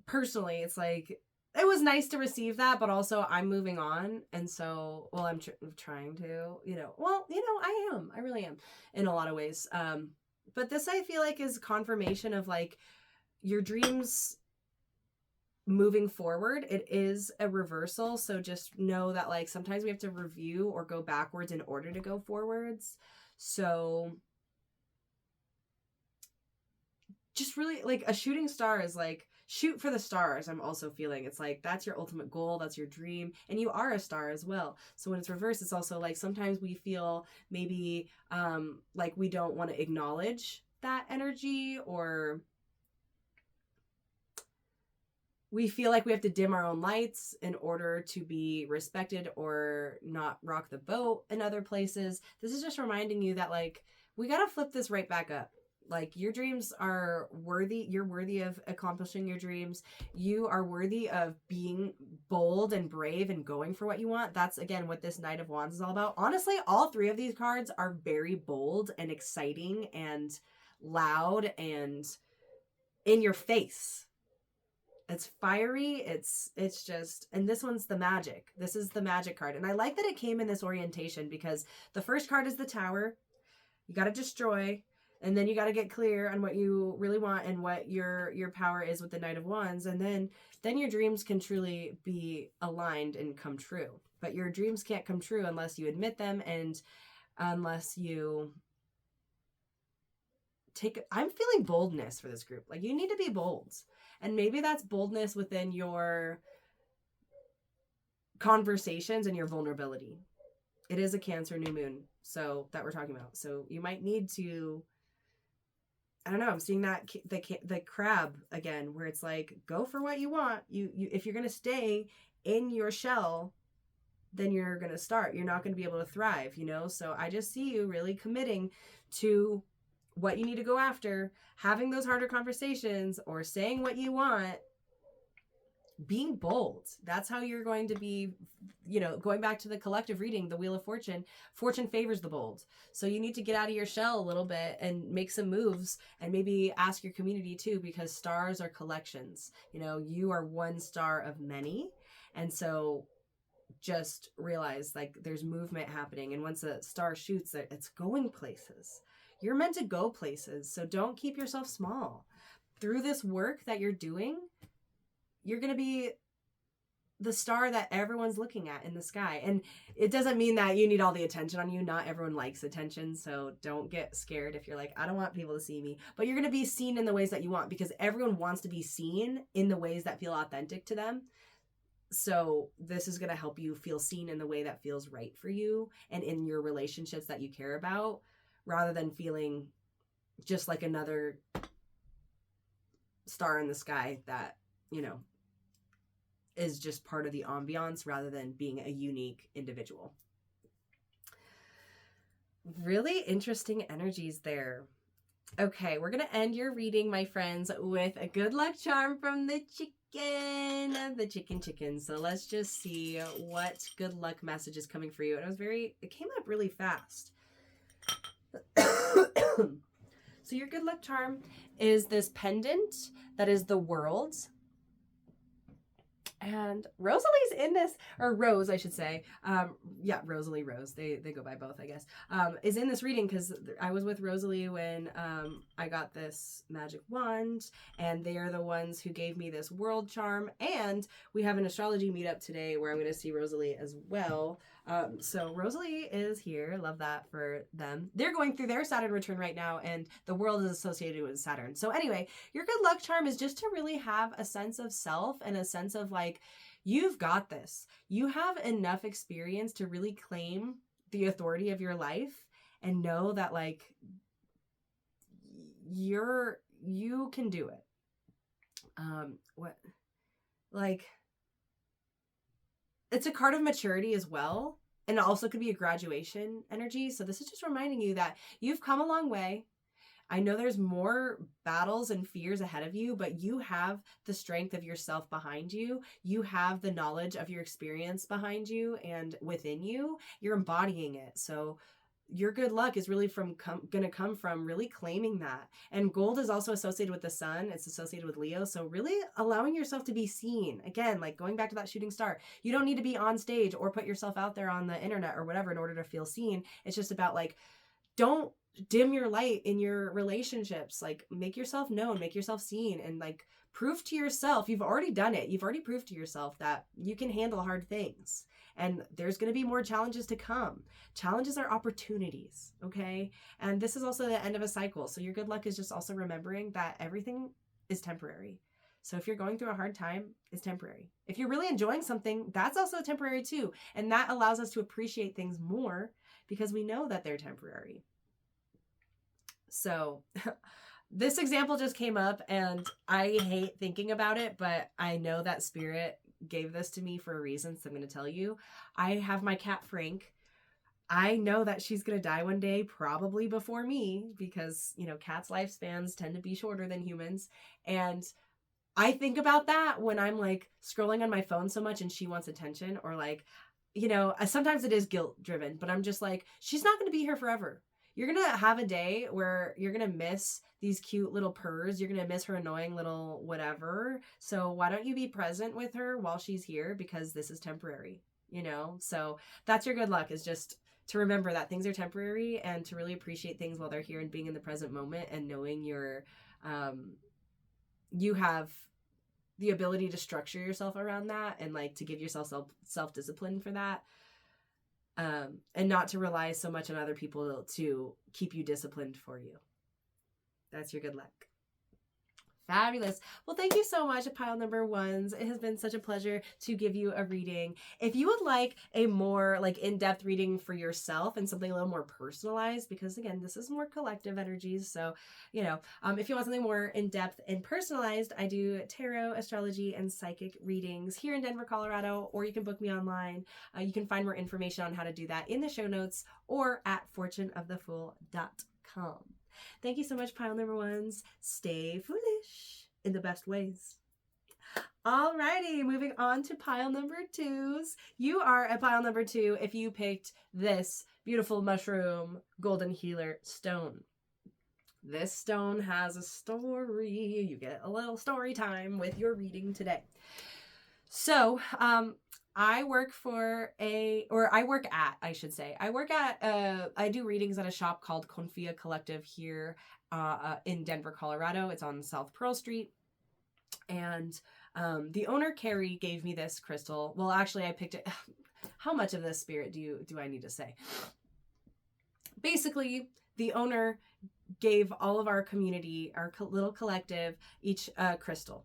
personally, it's like, it was nice to receive that, but also I'm moving on. And so, well, I'm trying to, I really am in a lot of ways. But this, I feel like, is confirmation of, like, your dreams moving forward. It is a reversal. So just know that, like, sometimes we have to review or go backwards in order to go forwards. So just really, like, a shooting star is like, shoot for the stars. I'm also feeling it's like, that's your ultimate goal. That's your dream. And you are a star as well. So when it's reversed, it's also like, sometimes we feel maybe like we don't want to acknowledge that energy, or we feel like we have to dim our own lights in order to be respected, or not rock the boat in other places. This is just reminding you that, like, we got to flip this right back up. Like, your dreams are worthy. You're worthy of accomplishing your dreams. You are worthy of being bold and brave and going for what you want. That's, again, what this Knight of Wands is all about. Honestly, all three of these cards are very bold and exciting and loud and in your face. It's fiery. It's just, and this one's the magic. This is the magic card. And I like that it came in this orientation, because the first card is the Tower. You got to destroy. And then you got to get clear on what you really want and what your power is with the Knight of Wands. And then your dreams can truly be aligned and come true. But your dreams can't come true unless you admit them, and unless you I'm feeling boldness for this group. Like, you need to be bold. And maybe that's boldness within your conversations and your vulnerability. it is a Cancer new moon, so that we're talking about. So you might need to, I don't know, I'm seeing that the crab again, where it's like, go for what you want. You if you're going to stay in your shell, then you're going to start. You're not going to be able to thrive, you know? So I just see you really committing to what you need to go after, having those harder conversations or saying what you want, being bold. That's how you're going to be, you know, going back to the collective reading, the Wheel of Fortune. Fortune favors the bold. So you need to get out of your shell a little bit and make some moves, and maybe ask your community too, because stars are collections. You know, you are one star of many. And so just realize like there's movement happening, and once a star shoots, it's going places. You're meant to go places, so don't keep yourself small. Through this work that you're doing, you're going to be the star that everyone's looking at in the sky. And it doesn't mean that you need all the attention on you. Not everyone likes attention, so don't get scared if you're like, I don't want people to see me. But you're going to be seen in the ways that you want, because everyone wants to be seen in the ways that feel authentic to them. So this is going to help you feel seen in the way that feels right for you and in your relationships that you care about, rather than feeling just like another star in the sky that, you know, is just part of the ambiance rather than being a unique individual. Really interesting energies there. Okay, we're going to end your reading, my friends, with a good luck charm from the chicken. So let's just see what good luck message is coming for you. And it came up really fast. So your good luck charm is this pendant that is the world. And Rosalie's in this, or Rose, I should say. Rosalie, Rose. They go by both, I guess. Is in this reading because I was with Rosalie when I got this magic wand, and they are the ones who gave me this world charm. And we have an astrology meetup today where I'm going to see Rosalie as well. So Rosalie is here. Love that for them. They're going through their Saturn return right now, and the world is associated with Saturn. So anyway, your good luck charm is just to really have a sense of self and a sense of like, you've got this. You have enough experience to really claim the authority of your life and know that like you can do it. It's a card of maturity as well. And it also could be a graduation energy. So this is just reminding you that you've come a long way. I know there's more battles and fears ahead of you, but you have the strength of yourself behind you. You have the knowledge of your experience behind you and within you. You're embodying it. So your good luck is really going to come from really claiming that. And gold is also associated with the sun. It's associated with Leo. So really allowing yourself to be seen. Again, like going back to that shooting star. You don't need to be on stage or put yourself out there on the internet or whatever in order to feel seen. It's just about like, don't dim your light in your relationships. Like make yourself known, make yourself seen, and like prove to yourself, you've already done it. You've already proved to yourself that you can handle hard things. And there's going to be more challenges to come. Challenges are opportunities, okay? And this is also the end of a cycle. So your good luck is just also remembering that everything is temporary. So if you're going through a hard time, it's temporary. If you're really enjoying something, that's also temporary too. And that allows us to appreciate things more because we know that they're temporary. So this example just came up and I hate thinking about it, but I know that Spirit gave this to me for a reason, so I'm going to tell you. I have my cat Frank. I know that she's going to die one day, probably before me, because, you know, cats' lifespans tend to be shorter than humans. And I think about that when I'm like scrolling on my phone so much and she wants attention, or like, you know, sometimes it is guilt driven, but I'm just like, she's not going to be here forever. You're going to have a day where you're going to miss these cute little purrs. You're going to miss her annoying little whatever. So why don't you be present with her while she's here? Because this is temporary, you know? So that's your good luck, is just to remember that things are temporary and to really appreciate things while they're here and being in the present moment and knowing you have the ability to structure yourself around that and like to give yourself self-discipline for that. And not to rely so much on other people to keep you disciplined for you. That's your good luck. Fabulous. Well, thank you so much, pile number ones. It has been such a pleasure to give you a reading. If you would like a more like in-depth reading for yourself and something a little more personalized, because again, this is more collective energies. So, you know, if you want something more in-depth and personalized, I do tarot, astrology, and psychic readings here in Denver, Colorado, or you can book me online. You can find more information on how to do that in the show notes or at fortuneofthefool.com. Thank you so much, pile number ones. Stay foolish in the best ways. Alrighty, moving on to pile number twos. You are a pile number two if you picked this beautiful mushroom golden healer stone. This stone has a story. You get a little story time with your reading today. So, I work at, I do readings at a shop called Confia Collective here in Denver, Colorado. It's on South Pearl Street. And the owner, Carrie, gave me this crystal. Well, actually, I picked it. How much of this spirit do I need to say? Basically, the owner gave all of our community, our little collective, each crystal.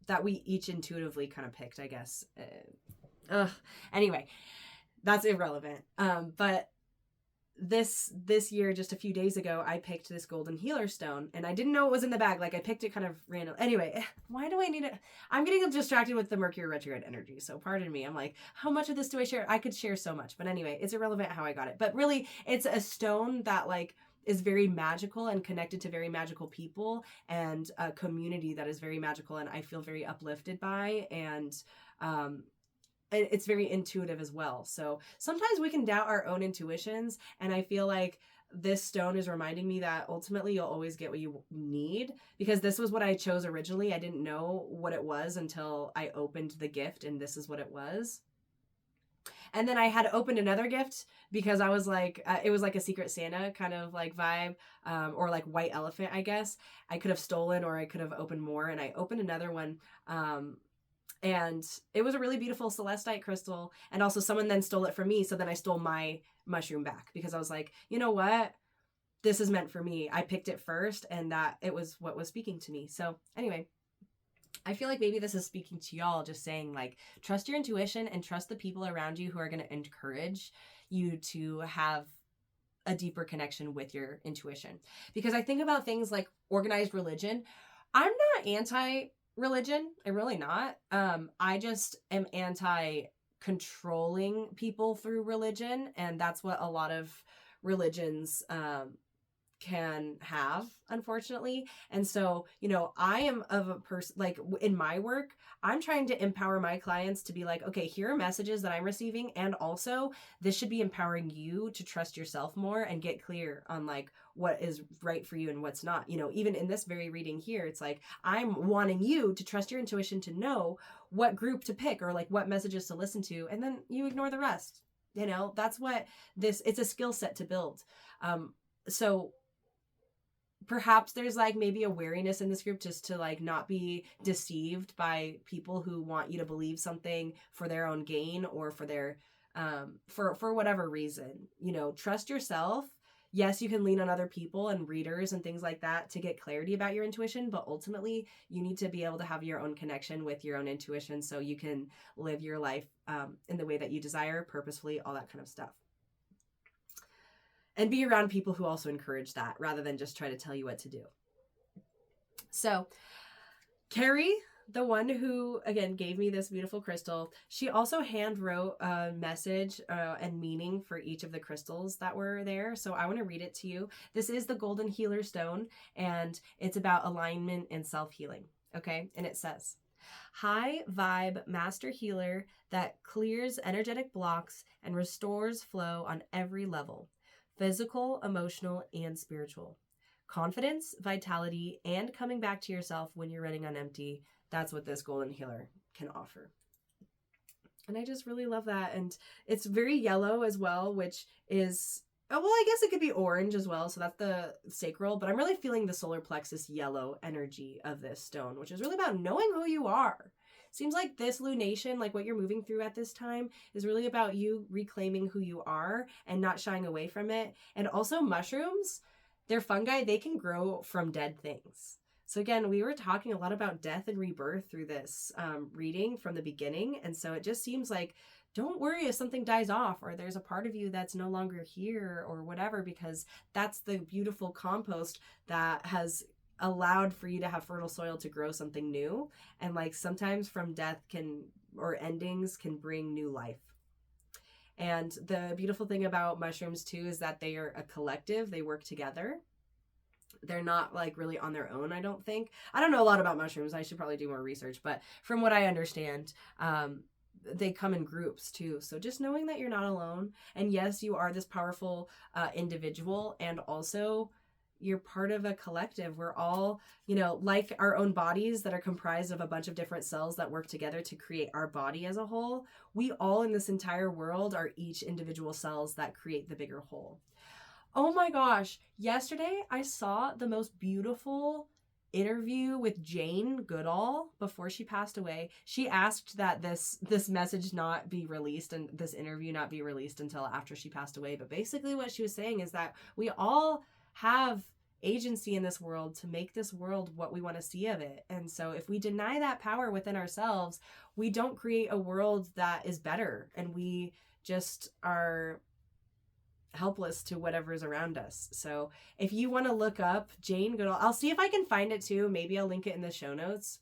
That we each intuitively kind of picked, I guess. Anyway, that's irrelevant. But this year, just a few days ago, I picked this golden healer stone, and I didn't know it was in the bag. Like, I picked it kind of random. Anyway, why do I need it? I'm getting distracted with the Mercury retrograde energy, so pardon me. I'm like, how much of this do I share? I could share so much, but anyway, it's irrelevant how I got it. But really, it's a stone that, like, is very magical and connected to very magical people and a community that is very magical and I feel very uplifted by, and it's very intuitive as well. So sometimes we can doubt our own intuitions, and I feel like this stone is reminding me that ultimately you'll always get what you need, because this was what I chose originally. I didn't know what it was until I opened the gift, and this is what it was. And then I had opened another gift because I was like, it was like a Secret Santa kind of like vibe, or like white elephant, I guess. I could have stolen or I could have opened more. And I opened another one. And it was a really beautiful celestite crystal. And also someone then stole it from me. So then I stole my mushroom back because I was like, you know what? This is meant for me. I picked it first, and that it was what was speaking to me. So anyway, I feel like maybe this is speaking to y'all, just saying like, trust your intuition and trust the people around you who are going to encourage you to have a deeper connection with your intuition. Because I think about things like organized religion. I'm not anti-religion. I'm really not. I just am anti-controlling people through religion. And that's what a lot of religions can have, unfortunately. And so, you know, I am of a person, like in my work, I'm trying to empower my clients to be like, okay, here are messages that I'm receiving. And also this should be empowering you to trust yourself more and get clear on like what is right for you and what's not. You know, even in this very reading here, it's like, I'm wanting you to trust your intuition to know what group to pick or like what messages to listen to. And then you ignore the rest. You know, that's what it's a skill set to build. So perhaps there's like maybe a wariness in this group just to like not be deceived by people who want you to believe something for their own gain or for their for whatever reason. You know, trust yourself. Yes, you can lean on other people and readers and things like that to get clarity about your intuition, but ultimately you need to be able to have your own connection with your own intuition so you can live your life in the way that you desire, purposefully, all that kind of stuff. And be around people who also encourage that rather than just try to tell you what to do. So Carrie, the one who, again, gave me this beautiful crystal, she also hand wrote a message and meaning for each of the crystals that were there. So I want to read it to you. This is the Golden Healer Stone, and it's about alignment and self-healing. Okay. And it says, high vibe master healer that clears energetic blocks and restores flow on every level. Physical, emotional, and spiritual. Confidence, vitality, and coming back to yourself when you're running on empty. That's what this golden healer can offer. And I just really love that. And it's very yellow as well, which is, well, I guess it could be orange as well. So that's the sacral, but I'm really feeling the solar plexus yellow energy of this stone, which is really about knowing who you are. Seems like this lunation, like what you're moving through at this time, is really about you reclaiming who you are and not shying away from it. And also mushrooms, they're fungi, they can grow from dead things. So again, we were talking a lot about death and rebirth through this reading from the beginning. And so it just seems like, don't worry if something dies off or there's a part of you that's no longer here or whatever, because that's the beautiful compost that has allowed for you to have fertile soil to grow something new. And like sometimes from death or endings can bring new life. And the beautiful thing about mushrooms too is that they are a collective. They work together. They're not like really on their own, I don't think. I don't know a lot about mushrooms. I should probably do more research. But from what I understand, they come in groups too. So just knowing that you're not alone. And yes, you are this powerful individual. And also you're part of a collective. We're all, like our own bodies that are comprised of a bunch of different cells that work together to create our body as a whole. We all in this entire world are each individual cells that create the bigger whole. Oh my gosh. Yesterday I saw the most beautiful interview with Jane Goodall before she passed away. She asked that this message not be released and this interview not be released until after she passed away. But basically what she was saying is that we all have agency in this world to make this world what we want to see of it. And so if we deny that power within ourselves, we don't create a world that is better, and we just are helpless to whatever is around us. So if you want to look up Jane Goodall, I'll see if I can find it too. Maybe I'll link it in the show notes.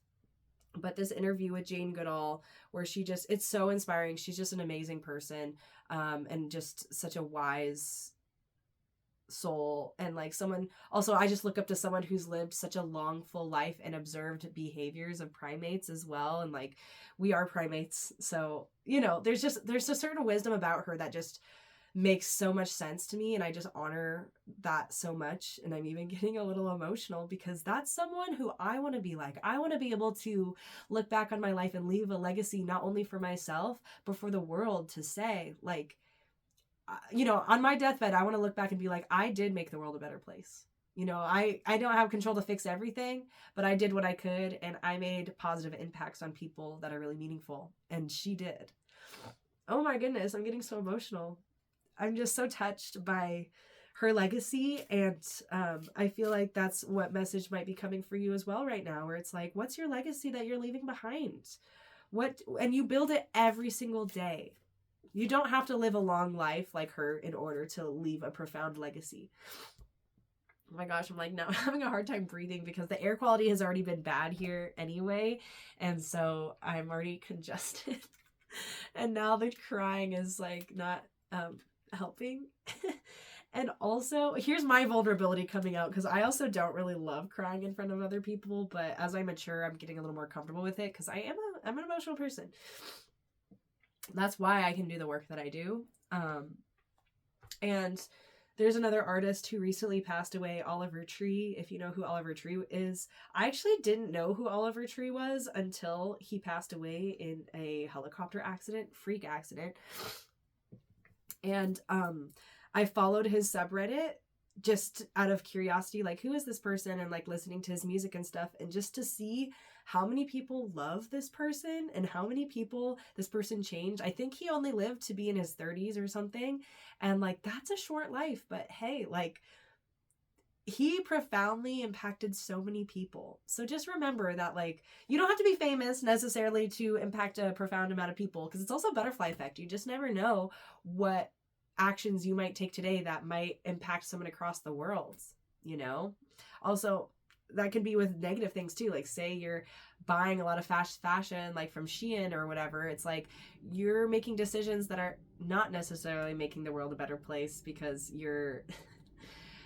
But this interview with Jane Goodall, where it's so inspiring. She's just an amazing person, and just such a wise soul. And like someone, also I just look up to someone who's lived such a long, full life and observed behaviors of primates as well. And like, we are primates. So, there's a certain wisdom about her that just makes so much sense to me, and I just honor that so much. And I'm even getting a little emotional because that's someone who I want to be like. I want to be able to look back on my life and leave a legacy, not only for myself but for the world, to say like, on my deathbed, I want to look back and be like, I did make the world a better place. I don't have control to fix everything, but I did what I could, and I made positive impacts on people that are really meaningful, and she did. Oh my goodness, I'm getting so emotional. I'm just so touched by her legacy. And I feel like that's what message might be coming for you as well right now, where it's like, what's your legacy that you're leaving behind? And you build it every single day. You don't have to live a long life like her in order to leave a profound legacy. Oh my gosh, I'm like now having a hard time breathing because the air quality has already been bad here anyway. And so I'm already congested. And now the crying is like not helping. And also, here's my vulnerability coming out, because I also don't really love crying in front of other people, but as I mature, I'm getting a little more comfortable with it, because I'm an emotional person. That's why I can do the work that I do. And there's another artist who recently passed away, Oliver Tree. If you know who Oliver Tree is, I actually didn't know who Oliver Tree was until he passed away in a helicopter freak accident. And I followed his subreddit just out of curiosity, like, who is this person? And like listening to his music and stuff, and just to see how many people love this person and how many people this person changed. I think he only lived to be in his 30s or something. And like, that's a short life, but hey, like, he profoundly impacted so many people. So just remember that, like, you don't have to be famous necessarily to impact a profound amount of people, because it's also a butterfly effect. You just never know what actions you might take today that might impact someone across the world, Also, that can be with negative things too. Like, say you're buying a lot of fast fashion, like from Shein or whatever. It's like you're making decisions that are not necessarily making the world a better place, because you're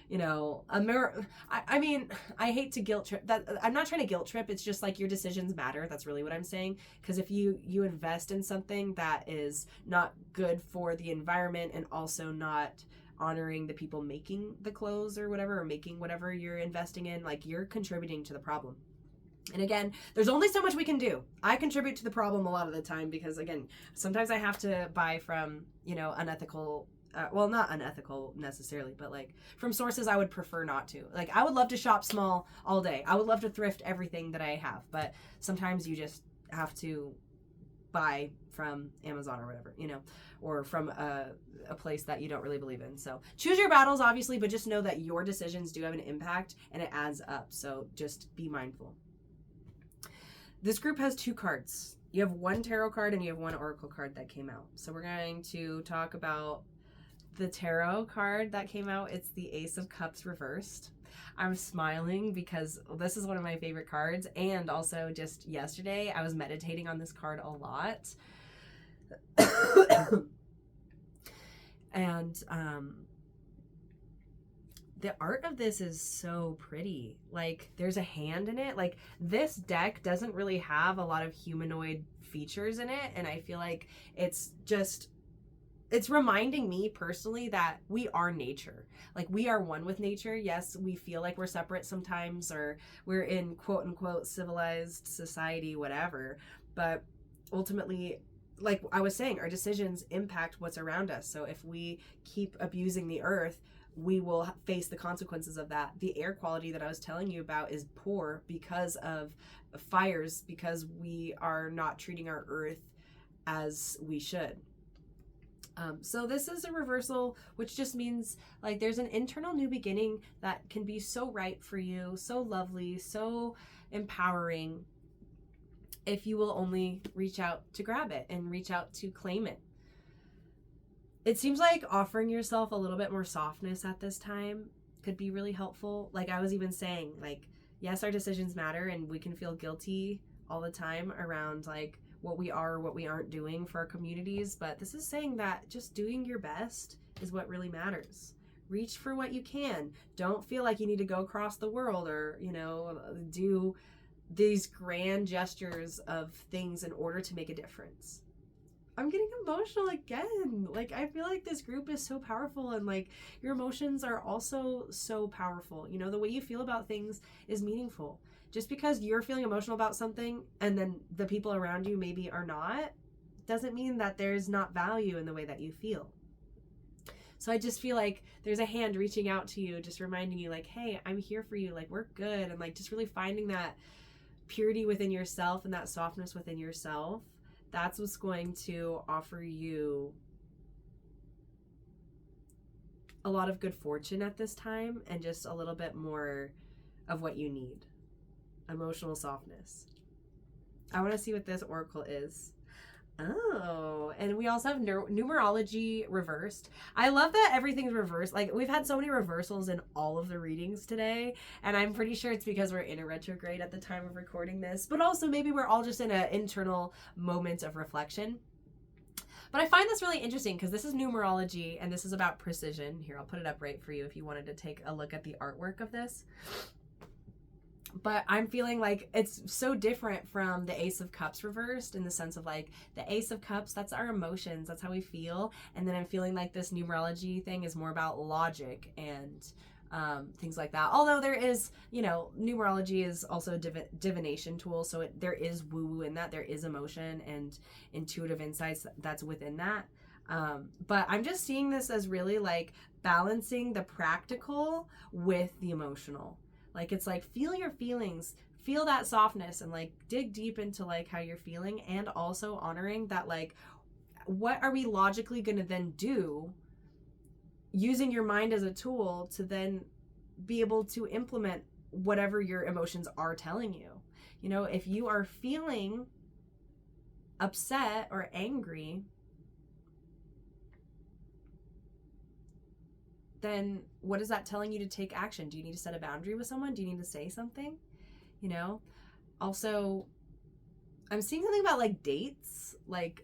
I mean, I hate to guilt trip that. I'm not trying to guilt trip. It's just like your decisions matter. That's really what I'm saying. Because if you invest in something that is not good for the environment and also not honoring the people making the clothes or whatever, or making whatever you're investing in, like, you're contributing to the problem. And again, there's only so much we can do. I contribute to the problem a lot of the time because, again, sometimes I have to buy from, unethical, well, not unethical necessarily, but like from sources I would prefer not to. Like, I would love to shop small all day. I would love to thrift everything that I have, but sometimes you just have to buy from Amazon or whatever, you know, or from a place that you don't really believe in. So choose your battles, obviously, but just know that your decisions do have an impact and it adds up. So just be mindful. This group has 2 cards. You have 1 tarot card and you have 1 oracle card that came out. So we're going to talk about the tarot card that came out. It's the Ace of Cups reversed. I'm smiling because this is one of my favorite cards, and also just yesterday I was meditating on this card a lot. And the art of this is so pretty. Like, there's a hand in it. Like, this deck doesn't really have a lot of humanoid features in it, and I feel like it's reminding me personally that we are nature. Like, we are one with nature. Yes, we feel like we're separate sometimes, or we're in quote unquote civilized society, whatever. But ultimately, like I was saying, our decisions impact what's around us. So if we keep abusing the earth, we will face the consequences of that. The air quality that I was telling you about is poor because of fires, because we are not treating our earth as we should. So this is a reversal, which just means like there's an internal new beginning that can be so right for you, so lovely, so empowering, if you will only reach out to grab it and reach out to claim it. It seems like offering yourself a little bit more softness at this time could be really helpful. Like I was even saying, like, yes, our decisions matter and we can feel guilty all the time around like what we are or what we aren't doing for our communities, but this is saying that just doing your best is what really matters. Reach for what you can. Don't feel like you need to go across the world or, you know, do these grand gestures of things in order to make a difference. I'm getting emotional again. Like, I feel like this group is so powerful, and like your emotions are also so powerful. You know, the way you feel about things is meaningful. Just because you're feeling emotional about something and then the people around you maybe are not, doesn't mean that there's not value in the way that you feel. So I just feel like there's a hand reaching out to you, just reminding you like, hey, I'm here for you. Like, we're good. And like just really finding that purity within yourself and that softness within yourself. That's what's going to offer you a lot of good fortune at this time, and just a little bit more of what you need. Emotional softness. I want to see what this oracle is. Oh, and we also have numerology reversed. I love that everything's reversed. Like, we've had so many reversals in all of the readings today, and I'm pretty sure it's because we're in a retrograde at the time of recording this, but also maybe we're all just in an internal moment of reflection. But I find this really interesting because this is numerology and this is about precision. Here, I'll put it up right for you if you wanted to take a look at the artwork of this. But I'm feeling like it's so different from the Ace of Cups reversed, in the sense of like the Ace of Cups, that's our emotions, that's how we feel. And then I'm feeling like this numerology thing is more about logic and things like that. Although there is, you know, numerology is also a divination tool. So there is woo-woo in that. There is emotion and intuitive insights that's within that. But I'm just seeing this as really like balancing the practical with the emotional. Like, it's like, feel your feelings, feel that softness, and like dig deep into like how you're feeling, and also honoring that like, what are we logically going to then do, using your mind as a tool to then be able to implement whatever your emotions are telling you. You know, if you are feeling upset or angry, then what is that telling you to take action? Do you need to set a boundary with someone? Do you need to say something? You know? Also, I'm seeing something about like dates, like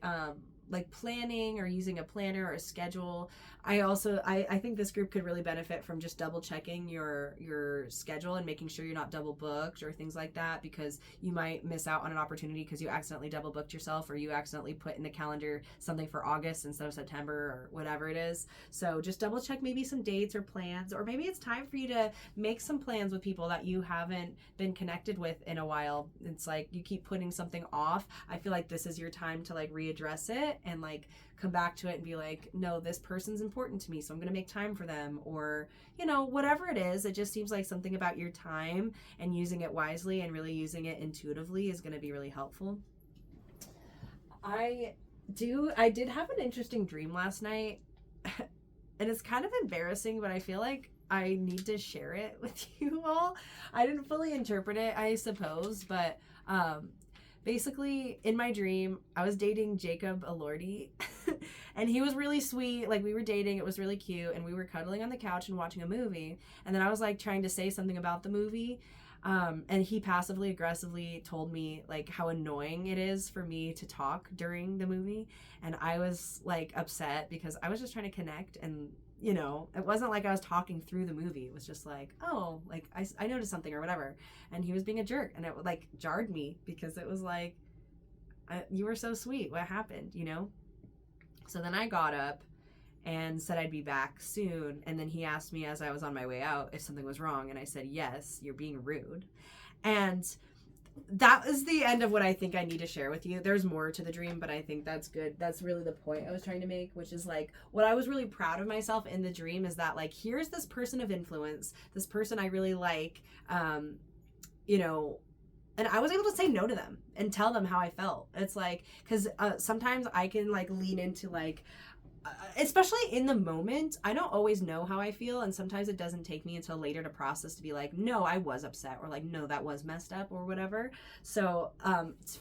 planning or using a planner or a schedule. I think this group could really benefit from just double checking your schedule and making sure you're not double booked or things like that, because you might miss out on an opportunity because you accidentally double booked yourself, or you accidentally put in the calendar something for August instead of September or whatever it is. So just double check maybe some dates or plans, or maybe it's time for you to make some plans with people that you haven't been connected with in a while. It's like you keep putting something off. I feel like this is your time to like readdress it and like come back to it and be like, no, this person's important to me, so I'm going to make time for them. Or, you know, whatever it is, it just seems like something about your time and using it wisely and really using it intuitively is going to be really helpful. I I did have an interesting dream last night. And it's kind of embarrassing, but I feel like I need to share it with you all. I didn't fully interpret it, I suppose, but basically in my dream, I was dating Jacob Elordi and he was really sweet. Like, we were dating, it was really cute, and we were cuddling on the couch and watching a movie. And then I was like trying to say something about the movie. And he passively aggressively told me like how annoying it is for me to talk during the movie. And I was like upset because I was just trying to connect, and you know, it wasn't like I was talking through the movie. It was just like, oh, like I noticed something or whatever. And he was being a jerk, and it like jarred me because it was like, you were so sweet. What happened, you know? So then I got up and said I'd be back soon. And then he asked me as I was on my way out if something was wrong. And I said, yes, you're being rude. And that is the end of what I think I need to share with you. There's more to the dream, but I think that's good. That's really the point I was trying to make, which is like, what I was really proud of myself in the dream is that like, here's this person of influence, this person I really like, you know, and I was able to say no to them and tell them how I felt. It's like, because sometimes I can like lean into like, especially in the moment, I don't always know how I feel, and sometimes it doesn't take me until later to process, to be like, no, I was upset, or like, no, that was messed up, or whatever. So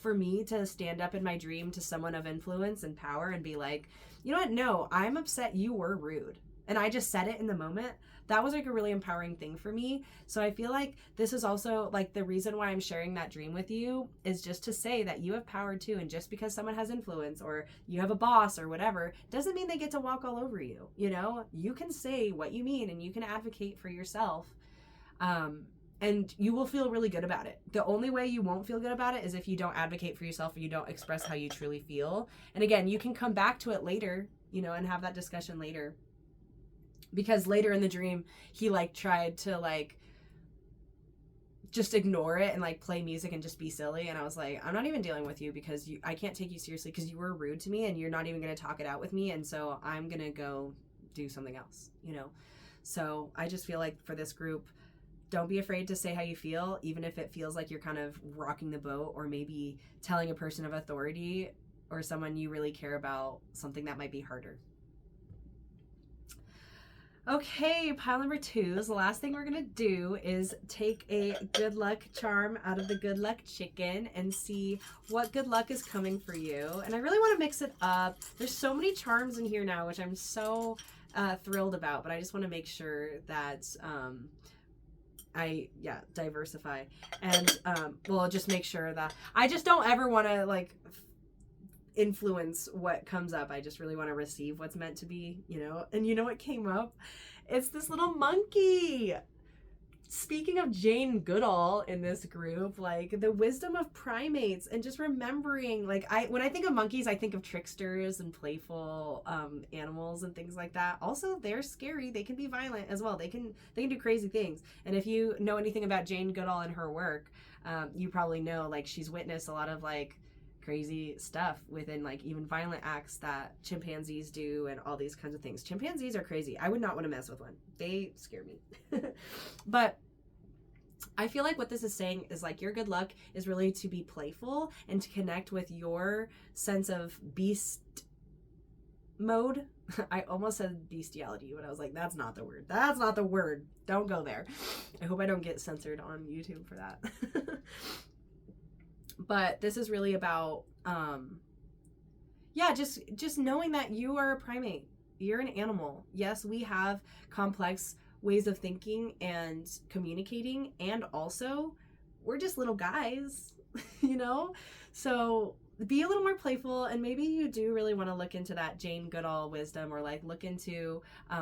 for me to stand up in my dream to someone of influence and power and be like, you know what, no, I'm upset, you were rude, and I just said it in the moment, that was like a really empowering thing for me. So I feel like this is also like the reason why I'm sharing that dream with you, is just to say that you have power too. And just because someone has influence or you have a boss or whatever, doesn't mean they get to walk all over you. You know, you can say what you mean and you can advocate for yourself. And you will feel really good about it. The only way you won't feel good about it is if you don't advocate for yourself or you don't express how you truly feel. And again, you can come back to it later, you know, and have that discussion later. Because later in the dream, he like tried to like just ignore it and like play music and just be silly. And I was like, I'm not even dealing with you because I can't take you seriously because you were rude to me and you're not even going to talk it out with me. And so I'm going to go do something else, you know? So I just feel like for this group, don't be afraid to say how you feel, even if it feels like you're kind of rocking the boat, or maybe telling a person of authority or someone you really care about something that might be harder. Okay, pile number 2 is the last thing we're gonna do is take a good luck charm out of the good luck chicken and see what good luck is coming for you. And I really want to mix it up. There's so many charms in here now, which I'm so thrilled about, but I just want to make sure that I diversify and well, just make sure that I just don't ever want to like influence what comes up. I just really want to receive what's meant to be, you know. And you know what came up? It's this little monkey. Speaking of Jane Goodall in this group, like the wisdom of primates and just remembering, like when I think of monkeys, I think of tricksters and playful animals and things like that. Also, they're scary. They can be violent as well. They can do crazy things. And if you know anything about Jane Goodall and her work, you probably know like she's witnessed a lot of like crazy stuff within like even violent acts that chimpanzees do and all these kinds of things. Chimpanzees are crazy. I would not want to mess with one. They scare me. But I feel like what this is saying is like your good luck is really to be playful and to connect with your sense of beast mode. I almost said bestiality, but I was like, that's not the word. That's not the word. Don't go there. I hope I don't get censored on YouTube for that. But this is really about, just knowing that you are a primate. You're an animal. Yes, we have complex ways of thinking and communicating, and also we're just little guys, you know? So be a little more playful, and maybe you do really want to look into that Jane Goodall wisdom, or like look into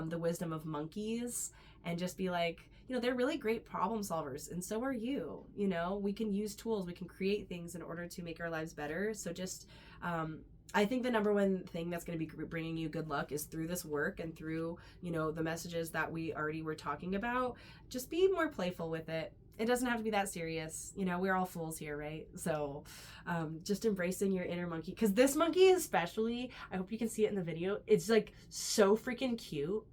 the wisdom of monkeys, and just be like, you know, they're really great problem solvers, and so are you. You know, we can use tools, we can create things in order to make our lives better. So just, I think the number one thing that's going to be bringing you good luck is through this work and through, you know, the messages that we already were talking about. Just be more playful with it. It doesn't have to be that serious. You know, we're all fools here, right? So just embracing your inner monkey. Because this monkey especially, I hope you can see it in the video, it's like so freaking cute.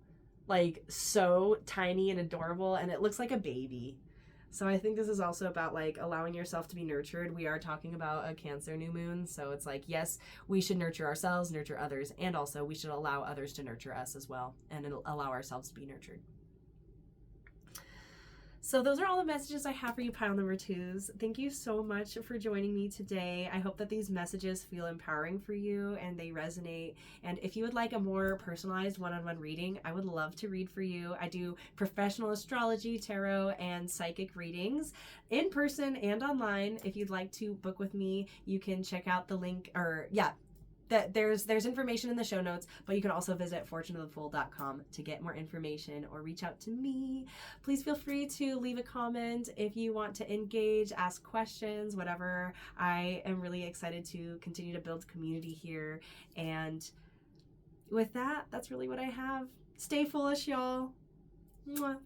Like so tiny and adorable, and it looks like a baby. So I think this is also about like allowing yourself to be nurtured. We are talking about a Cancer new moon. So it's like, yes, we should nurture ourselves, nurture others, and also we should allow others to nurture us as well and allow ourselves to be nurtured. So those are all the messages I have for you, pile number 2s. Thank you so much for joining me today. I hope that these messages feel empowering for you and they resonate. And if you would like a more personalized one-on-one reading, I would love to read for you. I do professional astrology, tarot, and psychic readings in person and online. If you'd like to book with me, you can check out the link, or that there's information in the show notes, but you can also visit fortuneofthefool.com to get more information or reach out to me. Please feel free to leave a comment if you want to engage, ask questions, whatever. I am really excited to continue to build community here. And with that, that's really what I have. Stay foolish, y'all. Mwah.